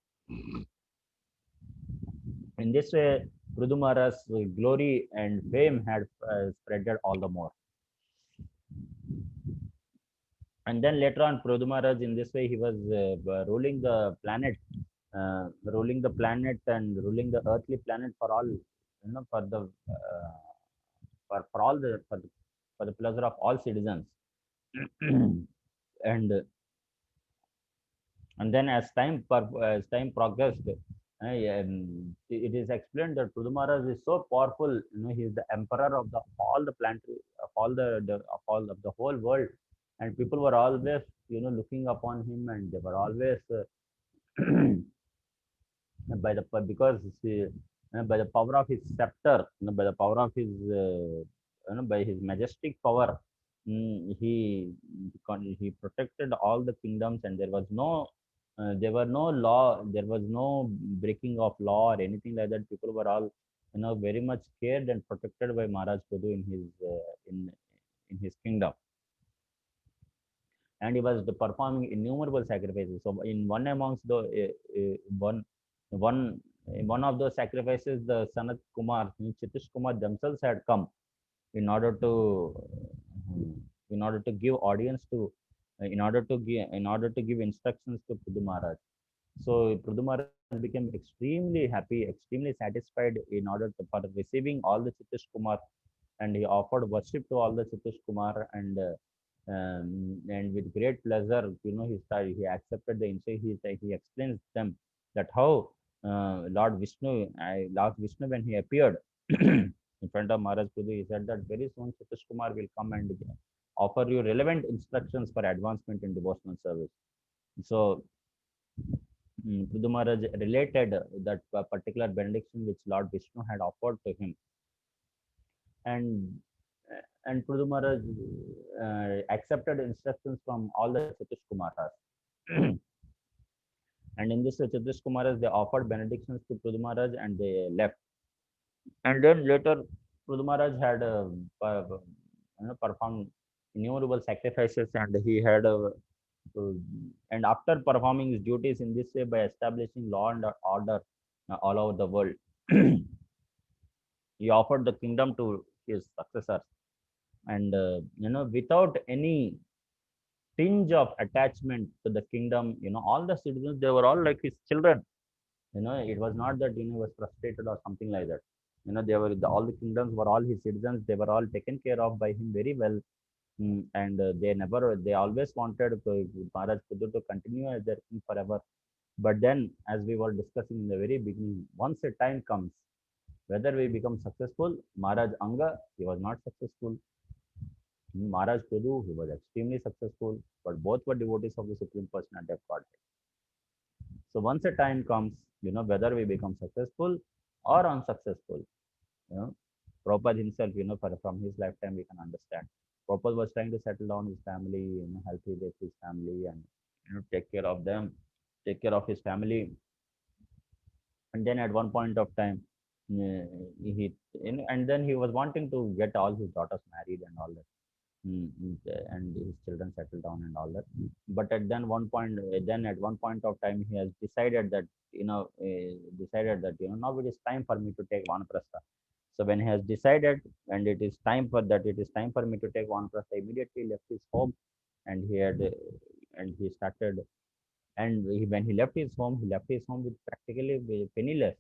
In this way, Prudu Maharaj's glory and fame had spreaded all the more. And then later on, Prudu Maharaj, in this way, he was ruling the planet, and ruling the earthly planet for all, for the for all the for the pleasure of all citizens. and and then as time progressed, it is explained that Prudu Maharaj is so powerful. He is the emperor of the all the planetary of all the of all of the whole world, and people were always looking upon him, and they were always by the because by the power of his scepter, by the power of his by his majestic power, he protected all the kingdoms, and there were no law, there was no breaking of law or anything like that. People were all very much cared and protected by Maharaj Prudu in his kingdom, and he was performing innumerable sacrifices. So in one in one of those sacrifices, the Sanat Kumar, Chitish Kumar themselves had come in order to give audience to in order to give instructions to Prudu Maharaj. So Prudu Maharaj became extremely happy, extremely satisfied in order for receiving all the Chitish Kumar, and he offered worship to all the Chitish Kumar, and with great pleasure, he accepted the insight. He explains them that how Lord Vishnu, when he appeared in front of Maharaj Prudu, he said that very soon Satish Kumar will come and offer you relevant instructions for advancement in devotional service. So Prudu Maharaj related that particular benediction which Lord Vishnu had offered to him, and Prudu Maharaj accepted instructions from all the Chatish Kumaras. And in this Chatish Kumaras, they offered benedictions to Prudu Maharaj and they left. And then later, Prudu Maharaj had performed innumerable sacrifices, and he had and after performing his duties in this way by establishing law and order all over the world, he offered the kingdom to his successors, and without any tinge of attachment to the kingdom, all the citizens, they were all like his children. It was not that he was frustrated or something like that. They were all the kingdoms were all his citizens. They were all taken care of by him very well. And they always wanted Maharaj Prudu to continue as their king forever. But then, as we were discussing in the very beginning, once a time comes, whether we become successful, Maharaj Anga, he was not successful. Maharaj Prudu, he was extremely successful, but both were devotees of the Supreme Personality of Godhead. So once a time comes, whether we become successful or unsuccessful, you know, Prabhupada himself, from his lifetime, we can understand. Prabhupada was trying to settle down his family, help his family, and take care of them, take care of his family. And then at one point of time, and then he was wanting to get all his daughters married and all that. And his children settle down and all that. But at one point of time, he has decided that now it is time for me to take vanaprastha. So when he has decided, and it is time for that, it is time for me to take Vanaprastha, immediately left his home, and he had, and he started, and when he left his home with practically penniless.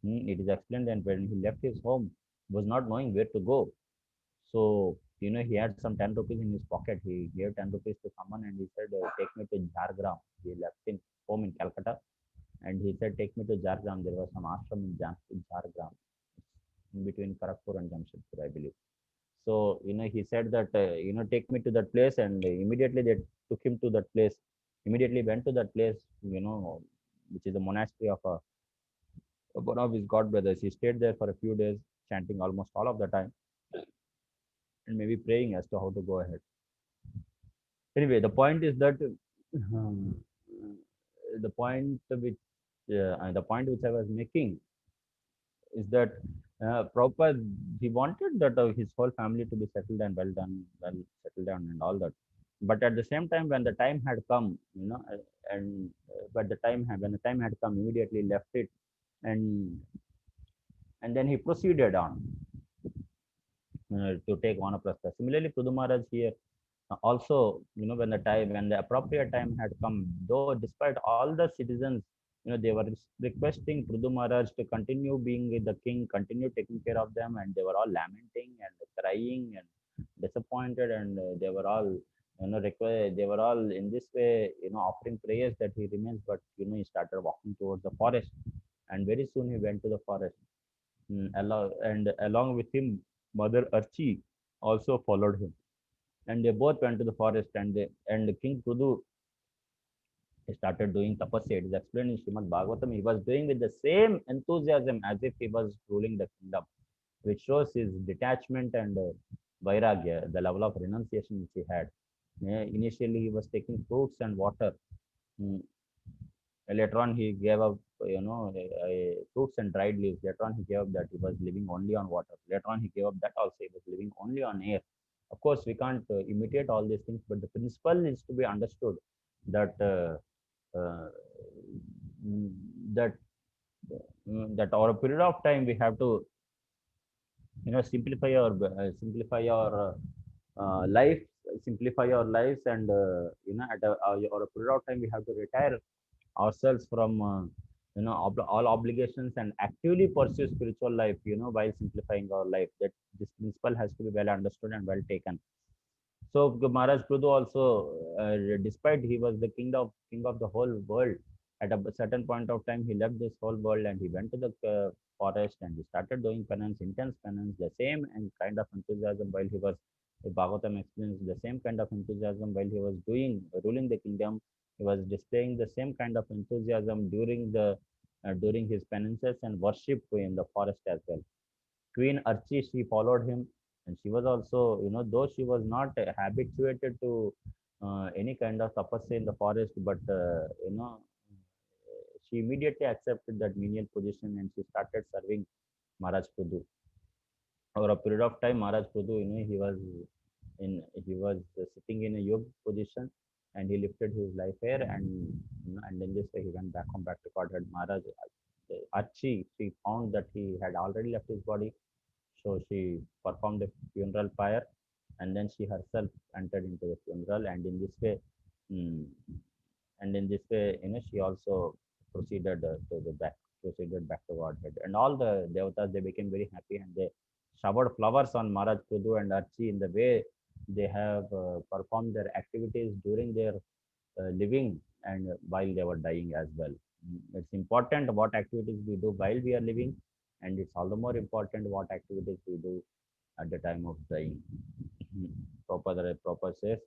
It is explained that when he left his home, was not knowing where to go. So, he had some 10 rupees in his pocket. He gave 10 rupees to someone and he said, take me to Jhargram. He left his home in Calcutta and he said, take me to Jhargram. There was some ashram in Jhargram, in between Kharagpur and Jamshedpur, I believe. So, he said that, take me to that place, and immediately they took him to that place. Immediately went to that place, which is a monastery of one of his god brothers. He stayed there for a few days, chanting almost all of the time, and maybe praying as to how to go ahead. Anyway, the point is that um, the point which I was making is that proper he wanted that his whole family to be settled and well done, well settled down and all that. But at the same time, when the time had come, and but when the time had come, immediately left it, and then he proceeded on to take Vanaprastha. Similarly, Prudu Maharaj here also, when the appropriate time had come, though despite all the citizens, they were requesting Prudu Maharaj to continue being with the king, continue taking care of them, and they were all lamenting and crying and disappointed, and they were all, they were all in this way, offering prayers that he remains, but he started walking towards the forest, and very soon he went to the forest. And along with him, Mother Archie also followed him, and they both went to the forest, and King Prudu started doing tapasya. It is explained in Srimad Bhagavatam. He was doing with the same enthusiasm as if he was ruling the kingdom, which shows his detachment and vairagya, the level of renunciation which he had. Initially, he was taking fruits and water. Mm, Later on, he gave up, fruits and dried leaves. Later on, he gave up that. He was living only on water. Later on, he gave up that also. He was living only on air. Of course, we can't imitate all these things, but the principle is to be understood that uh, mm, that that over a period of time we have to, simplify your life, simplify your lives, and over a period of time we have to retire ourselves from all obligations and actively pursue spiritual life, while simplifying our life. That this principle has to be well understood and well taken. So Maharaj Prudu also, despite he was the king of the whole world, at a certain point of time he left this whole world and he went to the forest and he started doing penance, intense penance, the same and kind of enthusiasm while he was. Bhagavatam explains the same kind of enthusiasm while he was ruling the kingdom. He was displaying the same kind of enthusiasm during his penances and worship in the forest as well. Queen Archie, she followed him, and she was also, though she was not habituated to any kind of tapasya in the forest, but she immediately accepted that menial position and she started serving Maharaj Prudu. Over a period of time, Maharaj Prudu, he was sitting in a yoga position, and he lifted his life hair, and and in this way he went back home, back to Godhead. Maharaj Archie, she found that he had already left his body, so she performed a funeral pyre, and then she herself entered into the funeral, and in this way, mm, she also proceeded proceeded back to Godhead. And all the devatas, they became very happy, and they showered flowers on Maharaj Prudu and Archie in the way they have performed their activities during their living and while they were dying as well. It's important what activities we do while we are living, and it's all the more important what activities we do at the time of dying. Proper says,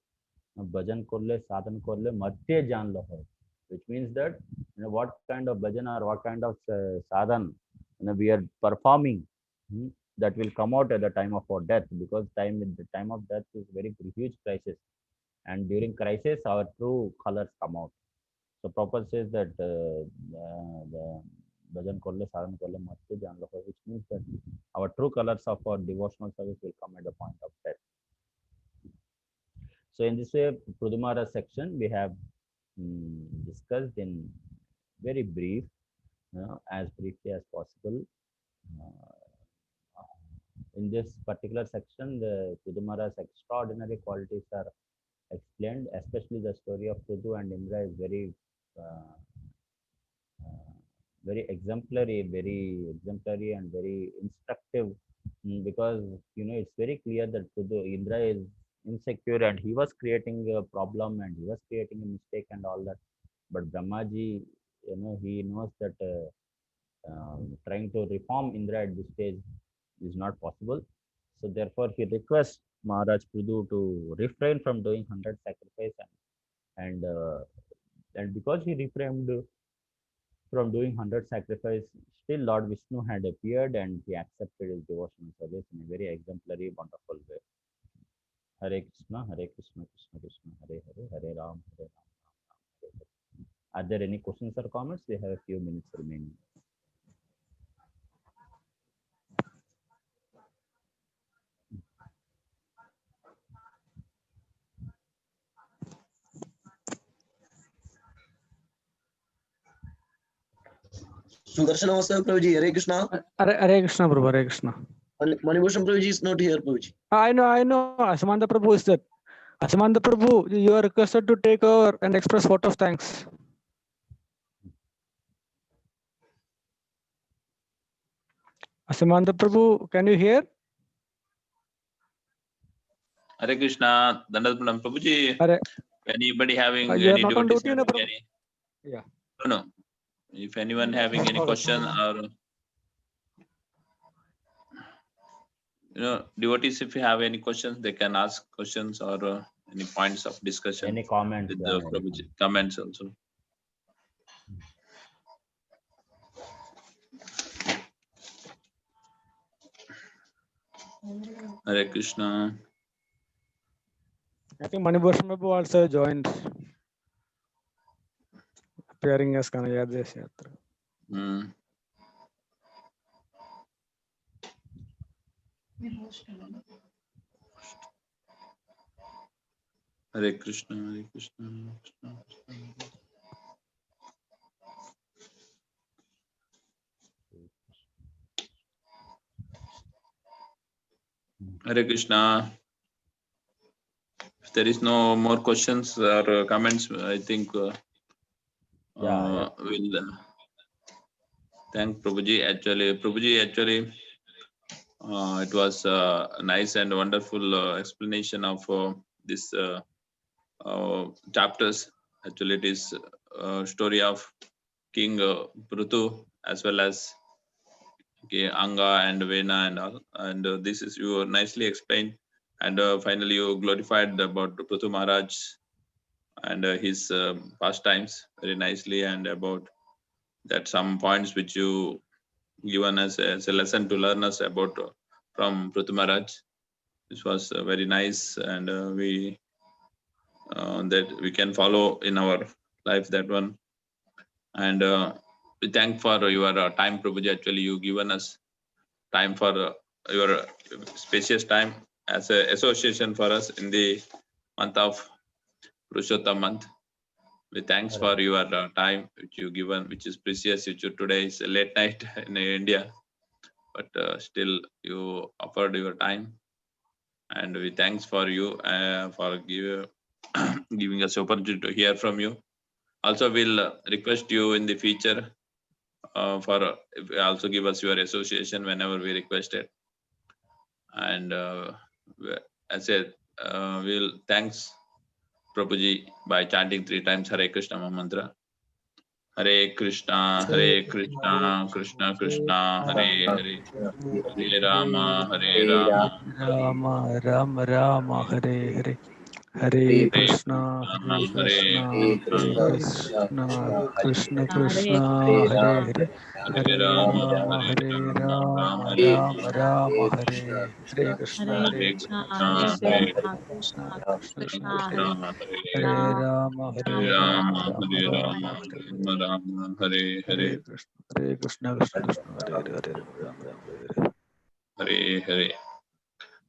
bhajan korle, sadhan korle, matye jaan lo hai, which means that what kind of bhajan or what kind of sadhan we are performing, that will come out at the time of our death, because the time of death is very huge crisis, and during crisis our true colors come out. So Prabhupada says that the bhajan korle, sadhan korle, matye jaan lo hai, which means that our true colors of our devotional service will come at the point of death. So in this way, Prudumara section we have discussed in very brief, as briefly as possible, uh, in this particular section, the Prithu Maharaj's extraordinary qualities are explained, especially the story of Prithu and Indra is uh, uh, very exemplary and very instructive, because it's very clear that Prithu, Indra is insecure and he was creating a problem and he was creating a mistake and all that. But Brahmaji, he knows that trying to reform Indra at this stage is not possible. So therefore, he requests Maharaj Prithu to refrain from doing 100 sacrifice, and because he refrained from doing 100 sacrifice, still Lord Vishnu had appeared and he accepted his devotional service in a very exemplary, wonderful way. Hare Krishna, Krishna Krishna, Hare Hare, Hare Ram, Hare Ram, Ram Ram, Hare Hare. Are there any questions or comments? We have a few minutes remaining. Sudarshan Namaste, Prabhuji. Hare Krishna. Hare Krishna, Prabhu. Hare Krishna. Manibhushan Prabhuji is not here, Prabhuji. I know. Asamanta Prabhu is that. Asamanta Prabhu, you are requested to take over and express vote of thanks. Asamanta Prabhu, can you hear? Hare Krishna, Dandath Prabhuji. Hare. Anybody having You are any not on devotees duty, no, having Prabhu? any? Yeah. No. If anyone having any Okay. question or devotees, if you have any questions, they can ask questions or any points of discussion. Any comments? With the Prabhuji. Comments also. Hare Krishna. I think Manibhushan Prabhu also joined, appearing as Kanaya Deshayatra. Hare Krishna, Hare Krishna, Krishna Krishna. Hare Krishna. If there is no more questions or comments, I think we'll thank Prabhuji. Prabhuji, it was a nice and wonderful explanation of this chapters. Actually, it is a story of King Prithu as well as Anga and Vena and all. And this is you nicely explained. And finally, you glorified about Prithu Maharaj and his pastimes very nicely, and about that some points which you given us as a lesson to learn us about from Prithu Maharaj. This was very nice, and we that we can follow in our life, that one. And we thank for your time, Prabhuji. Actually, you given us time for your spacious time as an association for us in the month of Purushottam month. We thanks for your time which you given, which is precious. Today is a late night in India, but still you offered your time, and we thanks for you for giving us opportunity to hear from you. Also, we'll request you in the future for also give us your association whenever we request it. And as said, we'll thanks Prabhuji by chanting 3 times Hare Krishna Mantra. Hare Krishna, Krishna Krishna, Hare Hare, Hare Rama, Rama, Rama, Hare Hare. Hare Krishna, Krishna Krishna, Hare Hare. Hare Rama, Rama, Hare Krishna, Krishna, Krishna, Hare Rama, Rama, Hare Hare Krishna, Krishna, Hare Hare.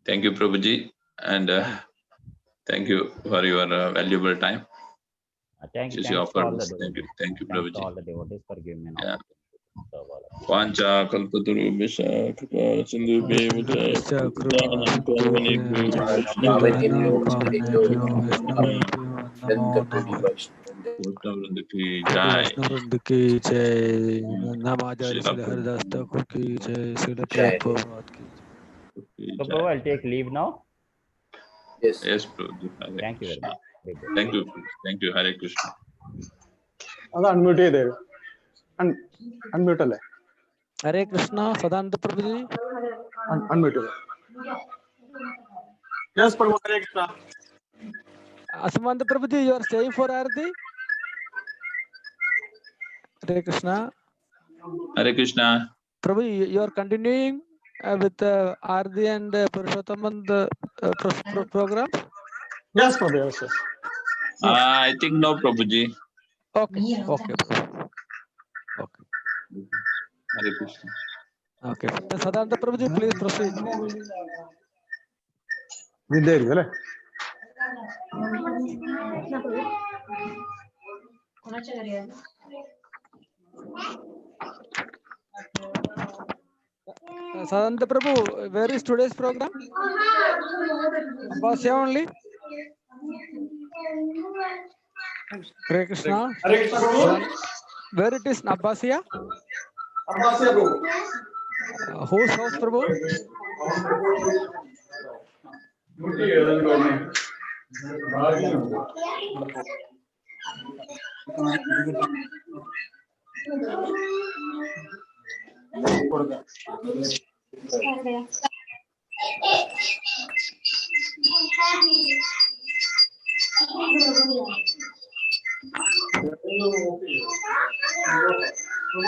Thank you, Prabhuji, and thank you for your valuable time. Thank you, Thank you, Prabhuji. Prabhuji. Thanks to all the devotees for giving me an opportunity. Pancha kalpatarubhisha kripa sindhubhyo jaya वृंद की जय वैष्णव की जय नमाचार्य श्रीला श्री हरिदास ठाकुर की जय श्रील प्रभुपाद की So, Prabhu, I'll take leave now. Yes, Prabhuji. Hare Thank you very Krishna. much. Very good. Thank you, Hare Krishna. അത് unmute ചെയ്തേ അൺമ്യൂട്ട് അല്ലേ हरे कृष्णा सदानंद प्रभु जी അൺമ്യൂട്ട് ചെയ്തേ യെസ് പ്രഭു ഹരേ കൃഷ്ണ असमानंद Prabhu ji, you are staying for Arati? Hare Krishna. Hare Krishna. Prabhu, you are continuing with Arati and Purushottam program? Yes Prabhu yes I think no, Prabhuji. Okay, okay, Prabhu. Okay. Hare Krishna. Okay. Sadananda Prabhu ji, please proceed. ഇതായിരിക്കും അല്ലേ Sadananda Prabhu, where is today's program? Abbasya only? Hare Krishna. Hare Krishna Prabhu Where it is, Abbasya? Abbasiya Prabhu Whose house, Prabhu?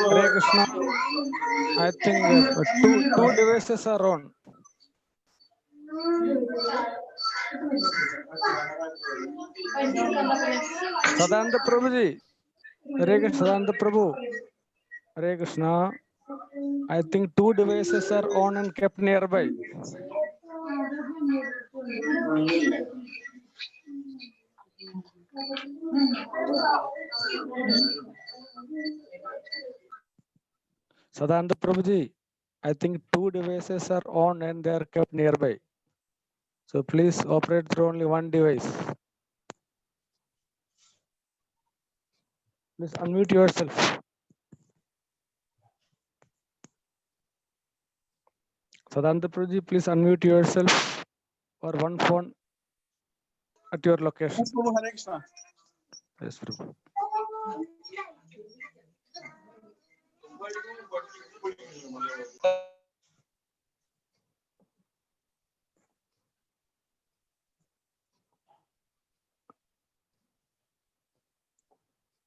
Hare Krishna. I think two devices are on. Sadananda Prabhu ji. Hare Krishna, Sadananda Prabhu. Hare Krishna. I think two devices are on and kept nearby. Sadananda Prabhuji, I think two devices are on and they are kept nearby. So please operate through only one device. Please unmute yourself. Sadananda Prabhuji, please unmute yourself or one phone at your location. Yes Prabhu Hare Krishna Yes, Prabhu.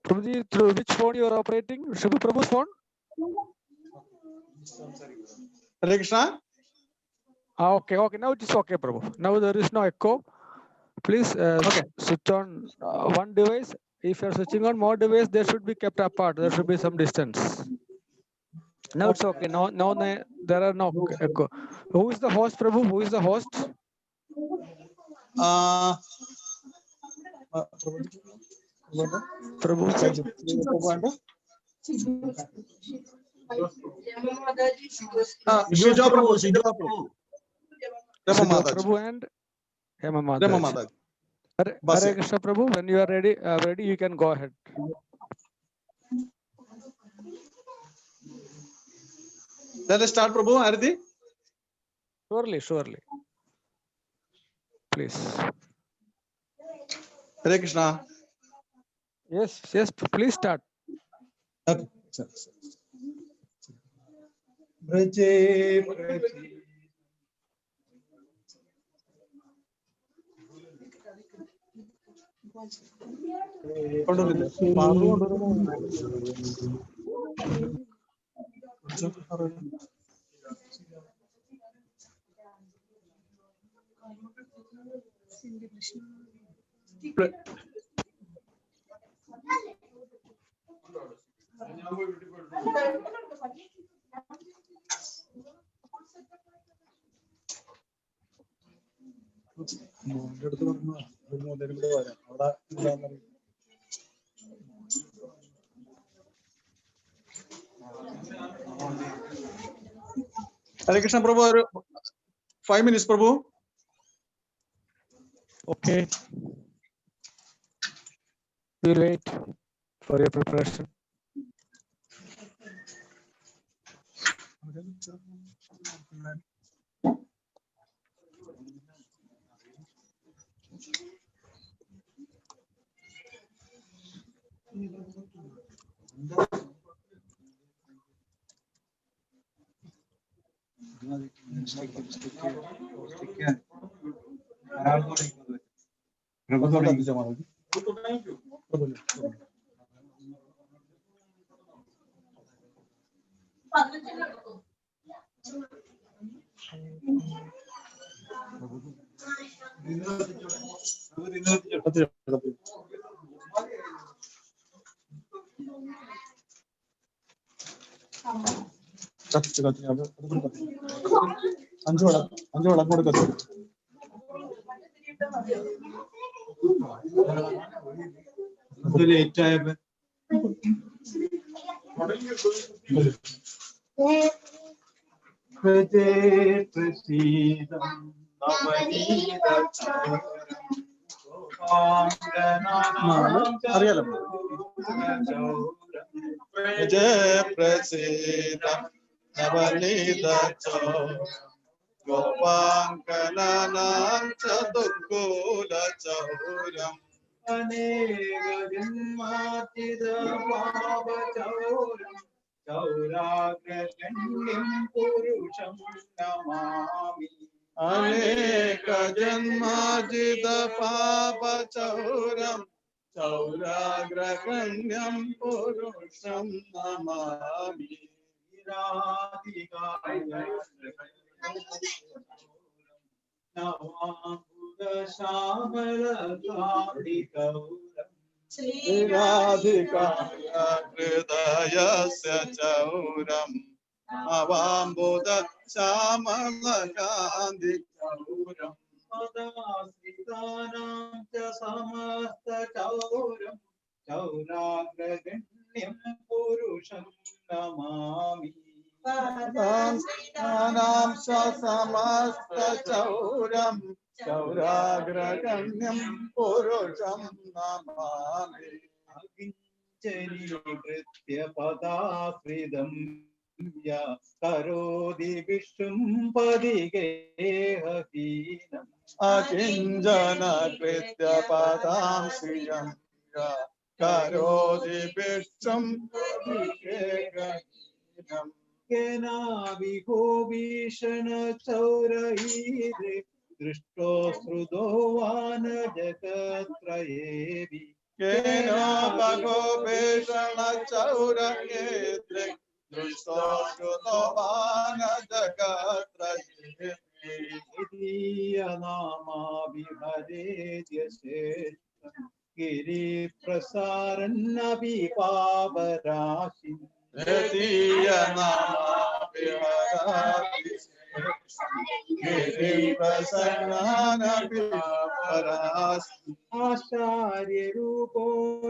Prabhuji, through which phone you are operating? Shubhu Prabhu's phone? Hare Krishna Okay, okay. Now it is okay, Prabhu. Now there is no echo. Please Okay. switch on one device. If you are switching on more device, they should be kept apart. There should be some distance. Now it's okay. No, there are no echo. Who is the host, Prabhu? Who is the host? Prabhu. Shijo Prabhu Shijo Prabhu Rama Siddha Mataji Prabhu and Hema Rama Mataji. Mataji Hare Basya. Krishna Prabhu, when you are ready, you can go ahead. Let us start Prabhu Aarti Surely. Please. Hare Krishna Yes, please start. ബ്രജേ കൊണ്ടുവന്നില്ലേ പാറു കൊണ്ടുവരുമോ മോന്റെ അടുത്ത് പറഞ്ഞു ഒരു മോന്റെ കൂടെ വരാം അവിടെ ഇല്ലാന്നറിയും Hare Krishna Prabhu, 5 minutes Prabhu. Okay. We'll wait for your preparation. അറിയാലോ. ജയ പ്രസീദ നവനീത ഗോപാങ്കനാനാം ചതുർഗോല ചൗരം അനേക ജന്മാർജിത പാപചൗരം ചൗരാഗ്രഗണ്യം പുരുഷം നമാമി. അനേക ജന്മാർജിത പാപ ചൗരം ചൗരാഗ്രഗണ്യം പുരുഷം നമാമി. ശ്രീരാധികായ ഹൃദയസ്യ ചൗരം നവാംബുധ ശ്യാമളകാന്തി ചൗരം പദാശ്രിതാനാം ച സമസ്ത ചൗരം ചൗരാഗ്രഗണ്യം പുരുഷം നമാമി. പദാശ്രിതാനാം ച സമസ്ത ചൗരം ചൗരാഗ്രഗണ്യം പുരുഷം നമാമി. അകിഞ്ചനീകൃത്യ പദാശ്രിതം യ കരോതി വിഷ്ണും പതിഗേഹഹീനം. അകിഞ്ചന കൃത്യ പദാം ശ്രിയം കരോതി വിഷ്ണും പതിഗേഹഹീനം. കേനാവിഹോ ഭീഷണ ചൗരൈരേ ദൃഷ്ടോ ശ്രുതോ വാന ജഗത്രയേവി. കേനോ ഭഗോ ഭീഷണ ചൗരയേത്രേ ദൃഷ്ടോ ശ്രുതോ വാന ജഗത്രയേവി. ീയനാമാവിഹരേദ്യശേഷം ഗിരിപ്രസാരന്നപി പാപരാശി. ആചാര്യരൂപോ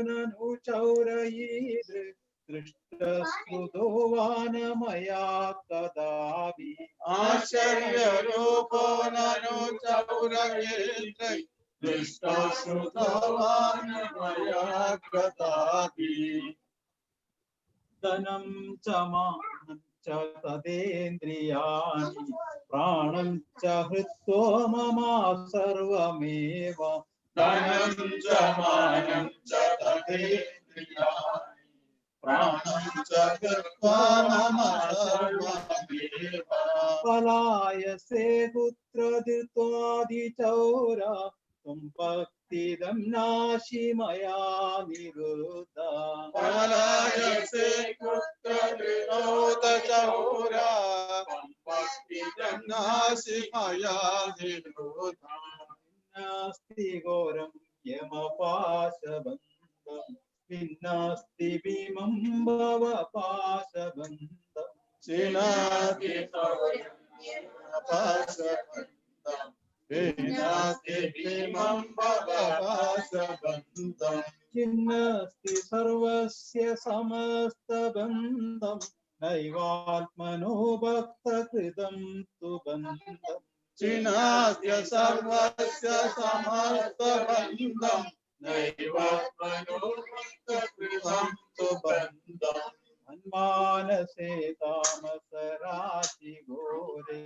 നനു ചൗരയീദൃ ദൃഷ്ടസ്മൃതോ വാനമയാ കദാപി. ആശ്ചര്യരൂപോ നനു ചൗരയേത്രേ ദൃഷ്ടോ ശ്രുതോ വാനമയാ കദാപി. ധനം ച മാനം ച തദേന്ദ്രിയാണി പ്രാണം ച ഹൃത്വോ മമ സർവമേവ. ധനം ച മാനം ച തദേന്ദ്രിയാണി പ്രാണം ച ഹൃത്വാ മമ സർവമേവ. പലായസേ പുത്രധിത്വാദിചൗര ഭക്തിദം നാശി മയാ നിരുദ്ധ. പലായസേ പുത്രധിതോത ചൗരാ ഭക്തിദം നാശി മയാ നിരുദ്ധ. നാസ്തി ഘോരം യമപാശബന്ധം വിനാസ്തി ഭീമം ഭവപാശബന്ധം. ചിനാതി പാശബന്ധം വിനാസ്തി ഭീമം ഭവപാശബന്ധം. ചിന്നസ്തി സർവസ്യ സമസ്തബന്ധം नैवात्मनो भक्तकृतं तु बन्धम् चिनास्य सर्वस्य समस्तबन्धम् नैवात्मनो भक्तकृतं तु बन्धम् मन्मानसे तामसराशि घोरे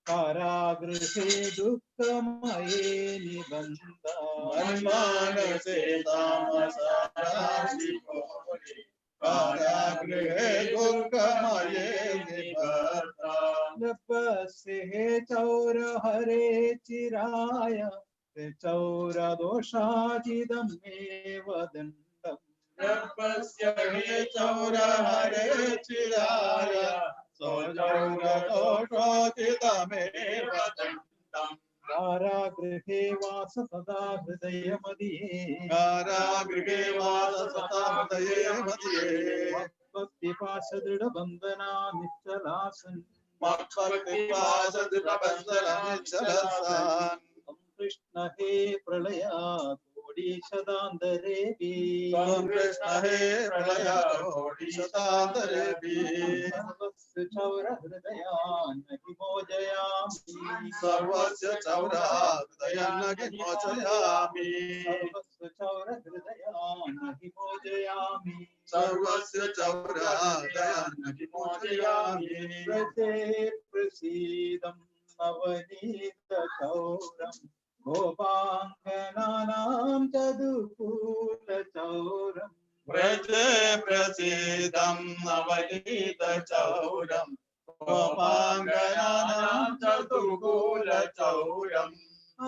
कारागृहे दुःखमये निबन्धा मन्मानसे तामसराशि घोरे कारागृहे दुःखमये निबद्धा नपस्य हे चौर हरे चिराय चौरदोषाजिदमेव दण्डम् नपस्य हे चौर हरे चिराय चौरदोषोचितमेव दण्डम् कारागृहे वास सदा हृदयमदिये कारागृहे वास सदा हृदये भक्तिपाश दृढबन्धना निश्चलासन् मत्पतिपाशदृढबन्धननिश्चलसान् कृष्ण हे प्रलया कोटिशतान्तरेऽपि कृष्ण हे प्रलया कोटिशतान्तरेऽपि सर्वस्य चौरहृदयान् विमोचयामि सर्वस्य चौरहृदयान् विमोचयामि सर्वस्य चौरहृदयान् विमोचयामि सर्वस्य चौरहृदयान् विमोचयामि व्रते प्रसीदं नवनीतचौरम् गोपाङ्गनानां चतुकूटचौरम् व्रजे प्रसीदं नवनीतचौरम् गोपाङ्गनानां चतुकूलचौरम्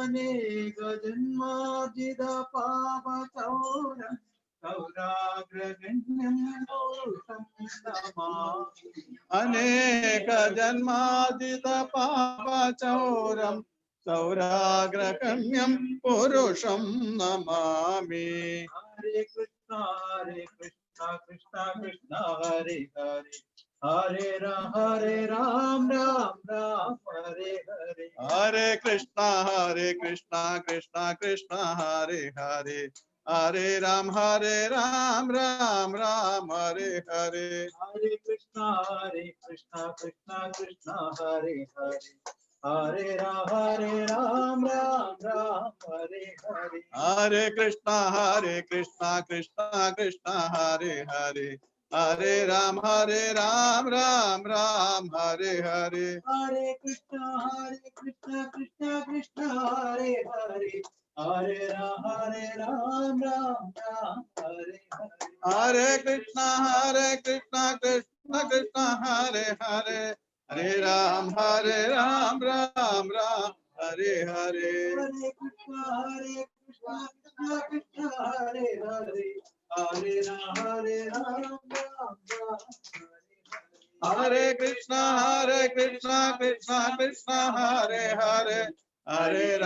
अनेकजन्मार्जितपापचौरम् चौराग्रगण्यं पौरुषं नमामि अनेकजन्मार्जितपापचौरम् चौराग्रगण्यं पुरुषं नमामि हरे कृष्णा कृष्ण कृष्ण हरे हरे हरे राम राम हरे हरे हरे कृष्णा कृष्ण कृष्ण हरे हरे हरे राम राम राम हरे हरे हरे कृष्णा कृष्ण कृष्ण हरे हरे हरे राम राम हरे हरे हरे कृष्णा कृष्ण कृष्ण हरे हरे हरे राम राम हरे हरे हरे कृष्णा कृष्ण कृष्ण हरे हरे हरे राम हरे हरे हरे कृष्णा कृष्ण कृष्ण हरे हरे हरे राम राम हरे हरे हरे कृष्णा कृष्ण कृष्ण हरे हरे हरे राम हरे कृष्णा कृष्ण कृष्ण हरे हरे हरे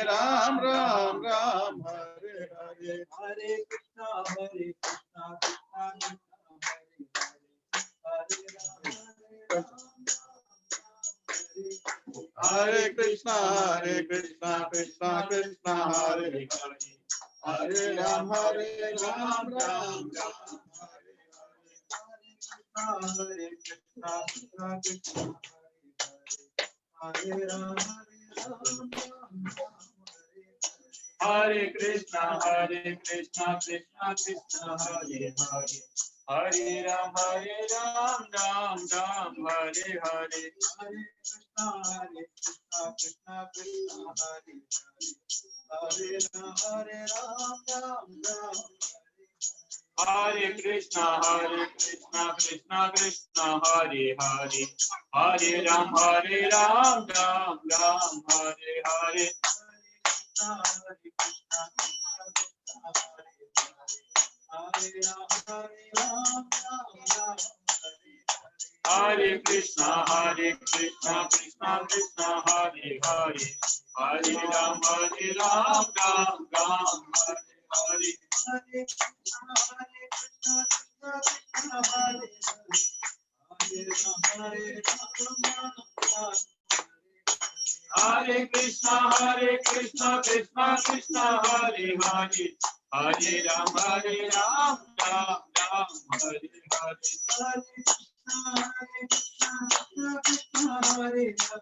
राम राम हरे हरे हरे कृष्णा कृष्ण हरे कृष्णा कृष्ण कृष्ण हरे हरे हरे राम हरे राम हरे कृष्णा कृष्ण हरे राम हरे कृष्णा कृष्ण कृष्ण हरे हरे हरे राम राम हरे हरे हरे कृष्णा कृष्ण हरे हरे राम हरे Krishna Krishna Krishna Hare Hare Hare Ram Hare Hare Hare Krishna Krishna Krishna Hare Hare Hare Ram Hare Hare Hare Krishna Krishna Krishna Hare Hare Hare Ram Ram Hare Hare Hare Krishna, Krishna Krishna, Hare Hare,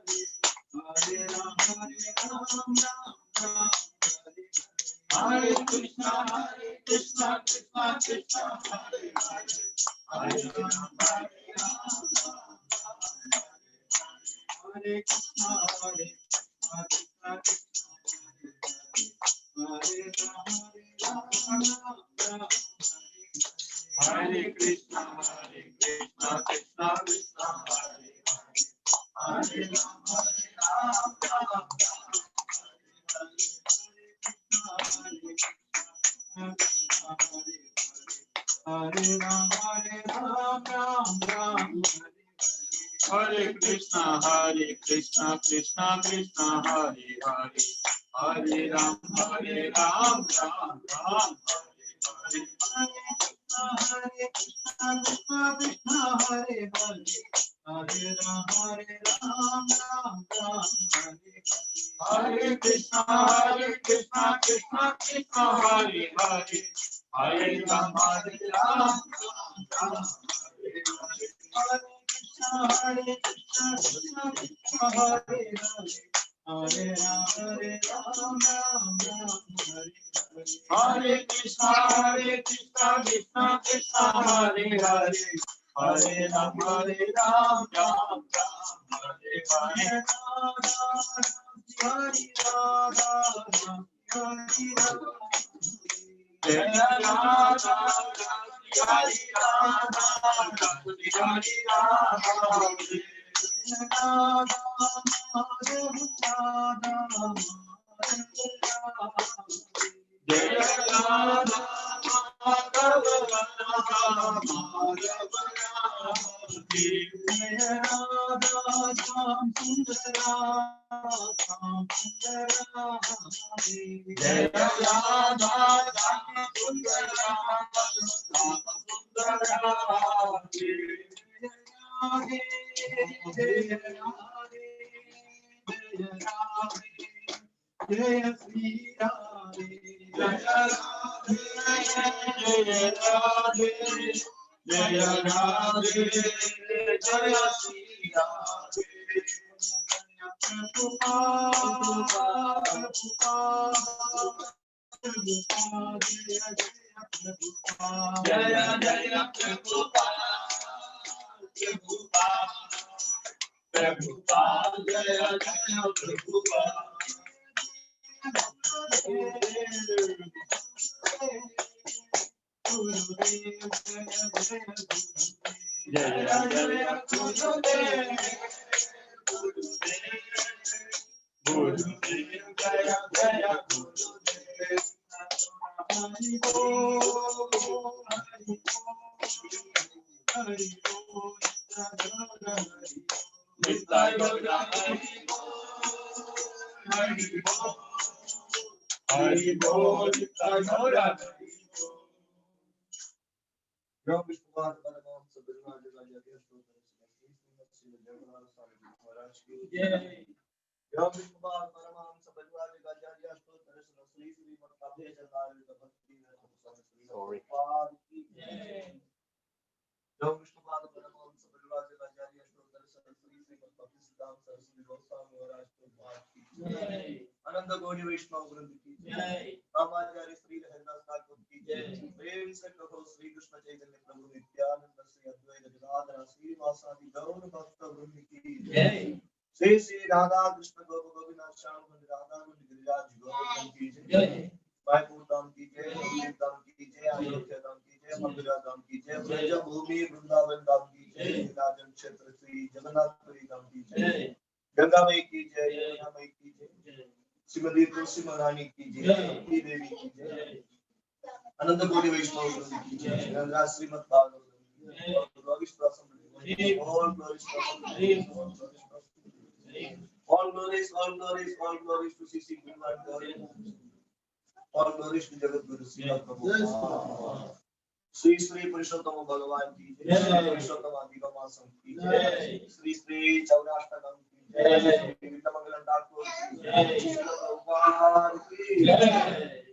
Hare Rama, Hare Krishna, Krishna Krishna, Hare Krishna, Krishna Krishna, Hare Hare, Hare Rama, Hare Ram, Ram Ram, Hare Krishna, Krishna Krishna, Hare Hare, Hare Ram, Ram Ram, Hare Krishna, Krishna Krishna, Hare Hare, Hare Ram, Ram Ram, Hare Krishna, Krishna Krishna, Hare Hare, Hare Ram, Ram Ram, Hare Krishna, Krishna Krishna, Hare Hare, Hare Ram, Ram Ram, Hare Krishna, Krishna Krishna, Hare Hare, Hare Ram, Ram Ram, Hare Hare Hare Radha, Hare Radha, Jaya Radha, Hare Radha, Hare Jaya Sri Radhe, Jaya Radhe, Jaya Radhe, Jaya Radhe, Jaya Sri Radhe. Jaya Jaya Prabhupada, Prabhupada, Jaya Jaya Prabhupada. Jaya Jaya Gurudev, Gurudev, Jaya Jaya Gurudev. Hari Bol, Hari Bol, Hari Bol, Nitai Gaura Hari Bol, Hari Bol, Hari Bol, Nitai Gaura Hari Bol. Ram Vishnu Bharat Paramam Sabharima Jagaya Shloka Sri Jagannath Swami Maharaj ki Jai. Ram Vishnu Bharat Paramam Sabharima Jagaya Shloka Sri Srimad Bhakti Janari Bhakti Swami Sri Prabhupada ki Jai. Ram Vishnu Bharat Paramam Sabharima Jagaya Shloka Sri Srimad Bhakti Siddhanta Saraswati Goswami Maharaj Prabhupada ki Jai. Ananda Gauri Vaishnava Vrinda ki Jai. Ramacharya Sri Haridas Thakur की जय। प्रेम से कहो श्री कृष्ण चैतन्य प्रभु नित्यानंद श्री अद्वैत गदाधर श्रीवासादि गौर भक्त वृंद की जय। श्री श्री राधा कृष्ण गोप गोपीनाथ श्याम कुंज राधा कुंज गिरिराज गोवर्धन की जय। मायपुर धाम की जय, अवधूत धाम की जय, अयोध्या धाम की जय, मथुरा धाम की जय, ब्रज भूमि वृंदावन धाम की जय, राजन क्षेत्र श्री जगन्नाथपुरी धाम की जय, गंगा मई की जय, यमुना मई की जय, श्रीमती तुलसी महारानी की जय, सती देवी की जय, अनंत कोटि वैष्णव वृंद की जय, गंगा श्रीमद् भागवत और ग्लोरीज ब्लॉसम और glories all glories to CC Gurman Gauri, all glories to Jagat Guru Sri Prabhupada, Sri Sri Purushottam Bhagavan ki jai, Purushottam Adhikama Sam ki jai, Sri Sri Chaurashtakam ki jai, Vindamangalam Thakur ki jai, Sri Prabhupada ki jai.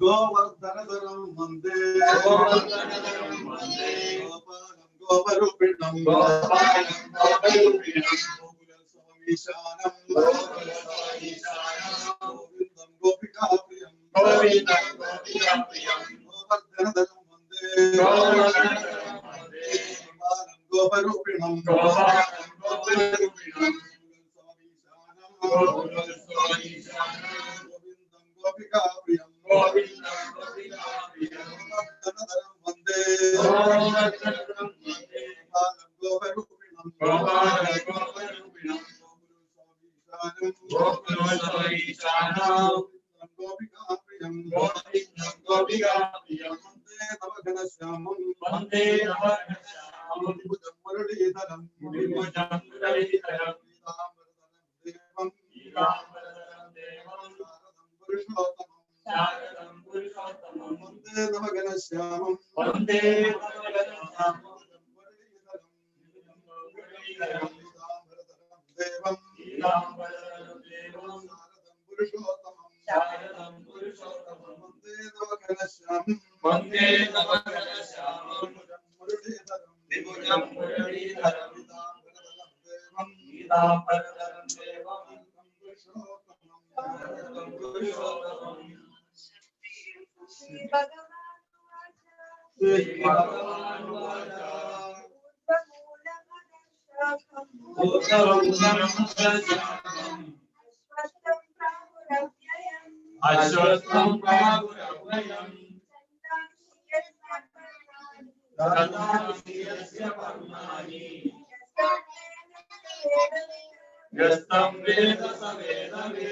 Govardhanadharam Vande. Gopalam Goparupinam. Gokulaswamishanam. Govindam Gopikapriyam. Govardhanadharam Vande. Gopalam Goparupinam. Govindam Gopikapriyam. Govardhanadharam Vande. Gopalam Goparupinam. Gopikapriyam. Vande Namaganashyamam. Muralidharam. Vande Namaganashyamam. Devam. Vande Namaganashyamam. Ashwatam Prabhuram. Yastam Veda Savedave.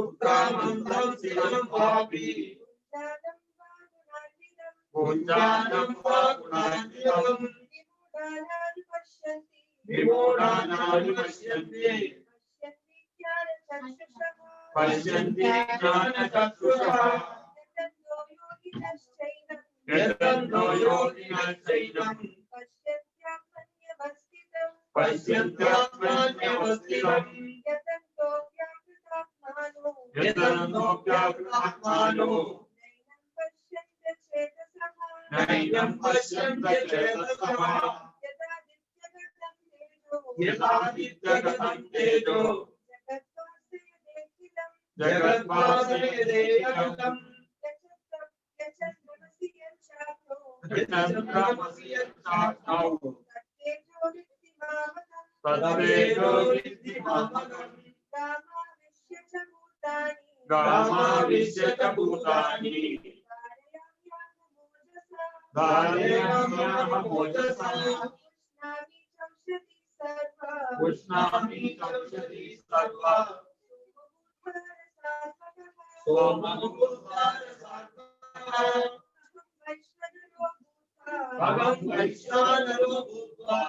उत्क्रामन्तं शिवं वापि भुञ्जानं वा गुणान्वितं विमूढानानि पश्यन्ति पश्यन्ति ज्ञानचक्षुषः यतन्तो योगिनश्चैनं पश्यन्त्यात्मन्यवस्थितं यतन्तो व्याकृतात्मानो नैनं पश्यन्त चेतसः यदादित्यगतं तेजो जगद्भासयदेकं यच्चन्द्रमसि यच्चाग्नौ तद्तेजो विद्धि मामकम् गामाविश्य च भूतानि धारयाम्यहमोजसा उष्णामि चक्षति सर्वा भगं वैश्वानरो भूत्वा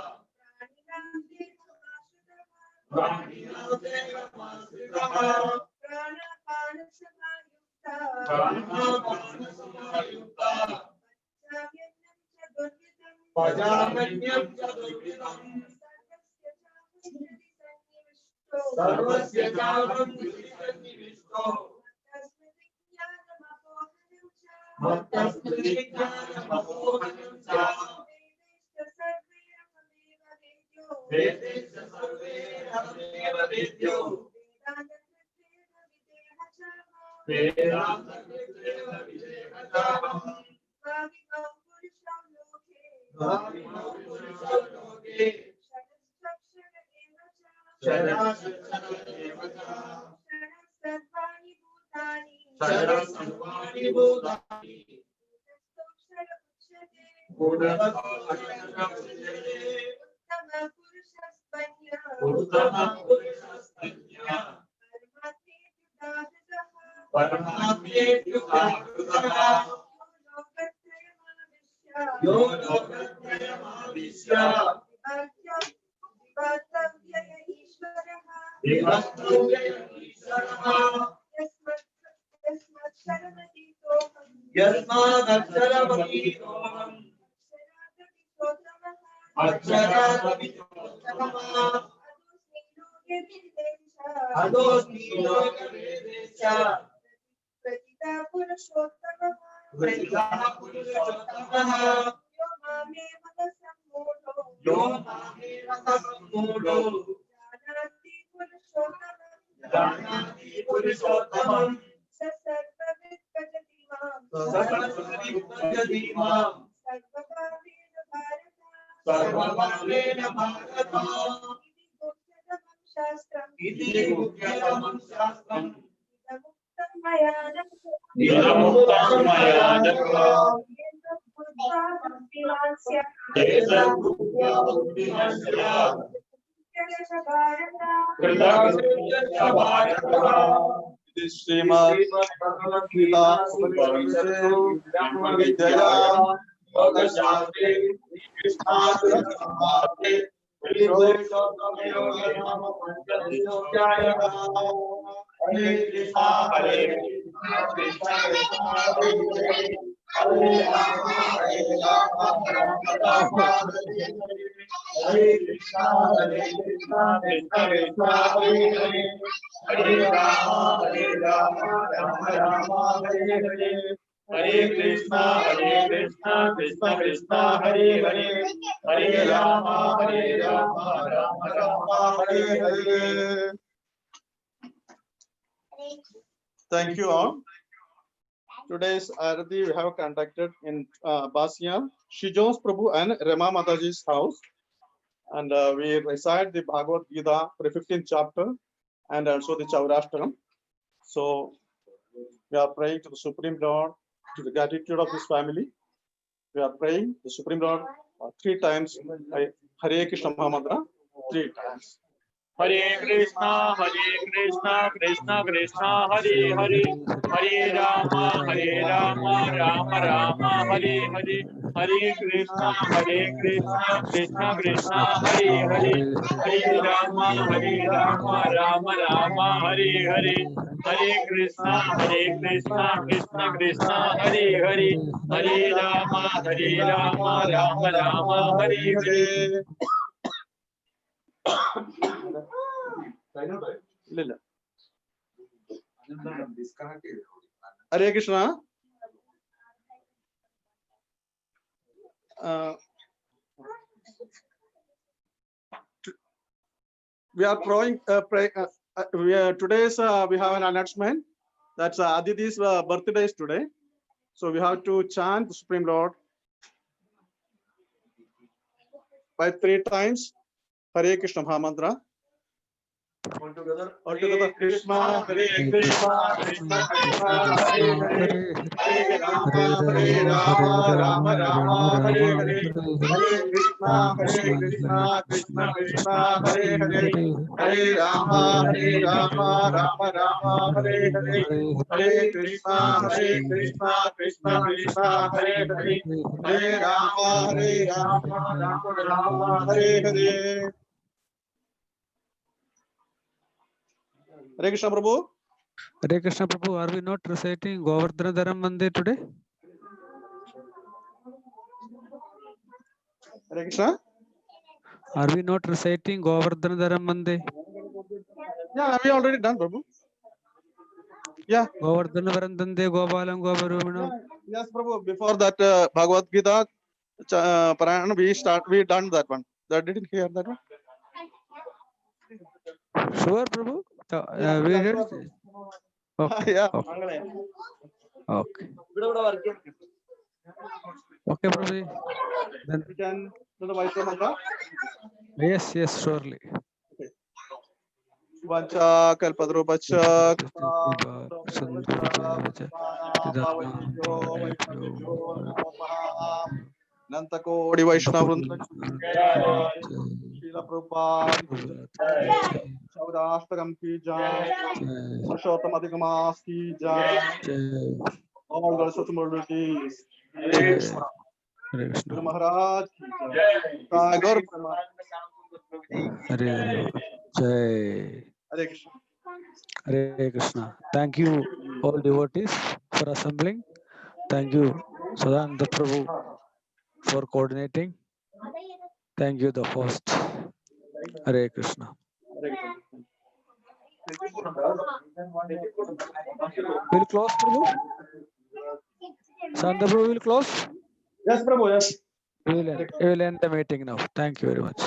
प्राणिनां देहमाश्रितः प्राणापानसमायुक्ता पजामन्यं च दुर्विधम् सर्वस्य चाहं सन्निविष्टो मत्तस्मृतिज्ञानमपोहनं च वेदेश्च सर्वैरहमेव वेद्यो वेदान्तकृतेव विदेहचाहम् भाविमौ पुरुषो लोके शरणागच्छत एव च शरणं सर्वाणि भूतानि उत्तमः पुरुषस्तन्यः परमात्मेत्युदाहृतः यो लोकत्रयमाविश्य विभक्तव्यय ईश्वरः यस्मादक्षरमतीतोऽहम् अक्षरादपि अदोऽस्मि लोकवेदे च प्रतितः पुरुषोत्तमः यो मामेव सम्मूढो जानाति पुरुषोत्तमम् स सर्वविद्भजति माम् सर्वभावेन भारत इति गुह्यतमं शास्त्रम् इदमुक्तं मया नघ एतं बुद्ध्या बुद्धिमत्या कृतकृत्यश्च भारतः श्रीमद्भगवद्गीता उपनिषत्सु ब्रह्मविद्यया योगशास्त्रे कृष्णार्जुनसंवादे श्रीपुरुषोत्तमयोगे नाम पञ्चदशोऽध्यायः। हरे कृष्णा हरे Krishna Krishna Krishna Hare Hare Hare Ram Ram Ram Hare Hare Hare Krishna Krishna Krishna Hare Hare Hare Ram Ram Ram Hare Hare Hare Krishna Krishna Krishna Hare Hare Hare Ram Ram Ram Hare Hare. Thank you all. Today's Arati we have conducted in Basia, Shijos Prabhu and Rema Mataji's house, and we recite the Bhagavad Gita for the 15th chapter and also the Chaurashtakam. So we are praying to the Supreme Lord, to the gratitude of this family. We are praying the Supreme Lord 3 times Hare Krishna Mahamantra 3 times. Hare Krishna, Krishna Krishna, Hare Hare, Hare Rama, Rama Rama, Hare Hare, Hare Krishna, Krishna Krishna, Hare Hare, Hare Rama, Rama Rama, Hare Hare, Hare Krishna, Krishna Krishna, Hare Hare, Hare Rama, Rama Rama, Hare Hare. ഇല്ലില്ല. Hare Krishna. We are throwing today's we have an announcement that's Aditi's birthday is today, so we have to chant the Supreme Lord by 3 times Hare Krishna Mahamantra. All together. Krishna, Hare Krishna, Krishna Krishna, Hare Hare, Hare Rama, Rama Rama, Hare Hare, Hare Krishna, Krishna Krishna, Hare Hare, Hare Rama, Rama Rama, Hare Hare, Hare Krishna, Krishna Krishna, Hare Hare, Hare Rama, Rama Rama, Hare Hare. Hare Krishna Prabhu. Hare Krishna Prabhu, are we not reciting Govardhana Dharam Vande today? Hare Krishna. Are we not reciting Govardhana Dharam Vande? Yeah, we already done, Prabhu. Yeah. Govardhana Varandande Gopalam Goparumana. Yes, Prabhu. Before that, Bhagavad Gita, Parayana, we done that one. That didn't hear that one. Sure, Prabhu. We did. Okay. Yeah. Okay. Okay, Prabhu. Then We can do the Vaishnav mantra. yes, surely. Vancha kalpadrupacha Nantako Vaishnav Srila Prabhupada Saurashtakam ki jai, Purushottam Adhikamas ki jai, all the Satsumurtis, Hare Krishna. Guru Maharaj ki jai, Gaur Brahma. Hare Jai. Hare Krishna. Hare Krishna. Thank you, all devotees, for assembling. Thank you, Sadananda Prabhu, for coordinating. Thank you, the host. Hare Krishna. Will close, Prabhu? Santa Prabhu will close? Yes, Prabhu, yes. We will end the meeting now. Thank you very much.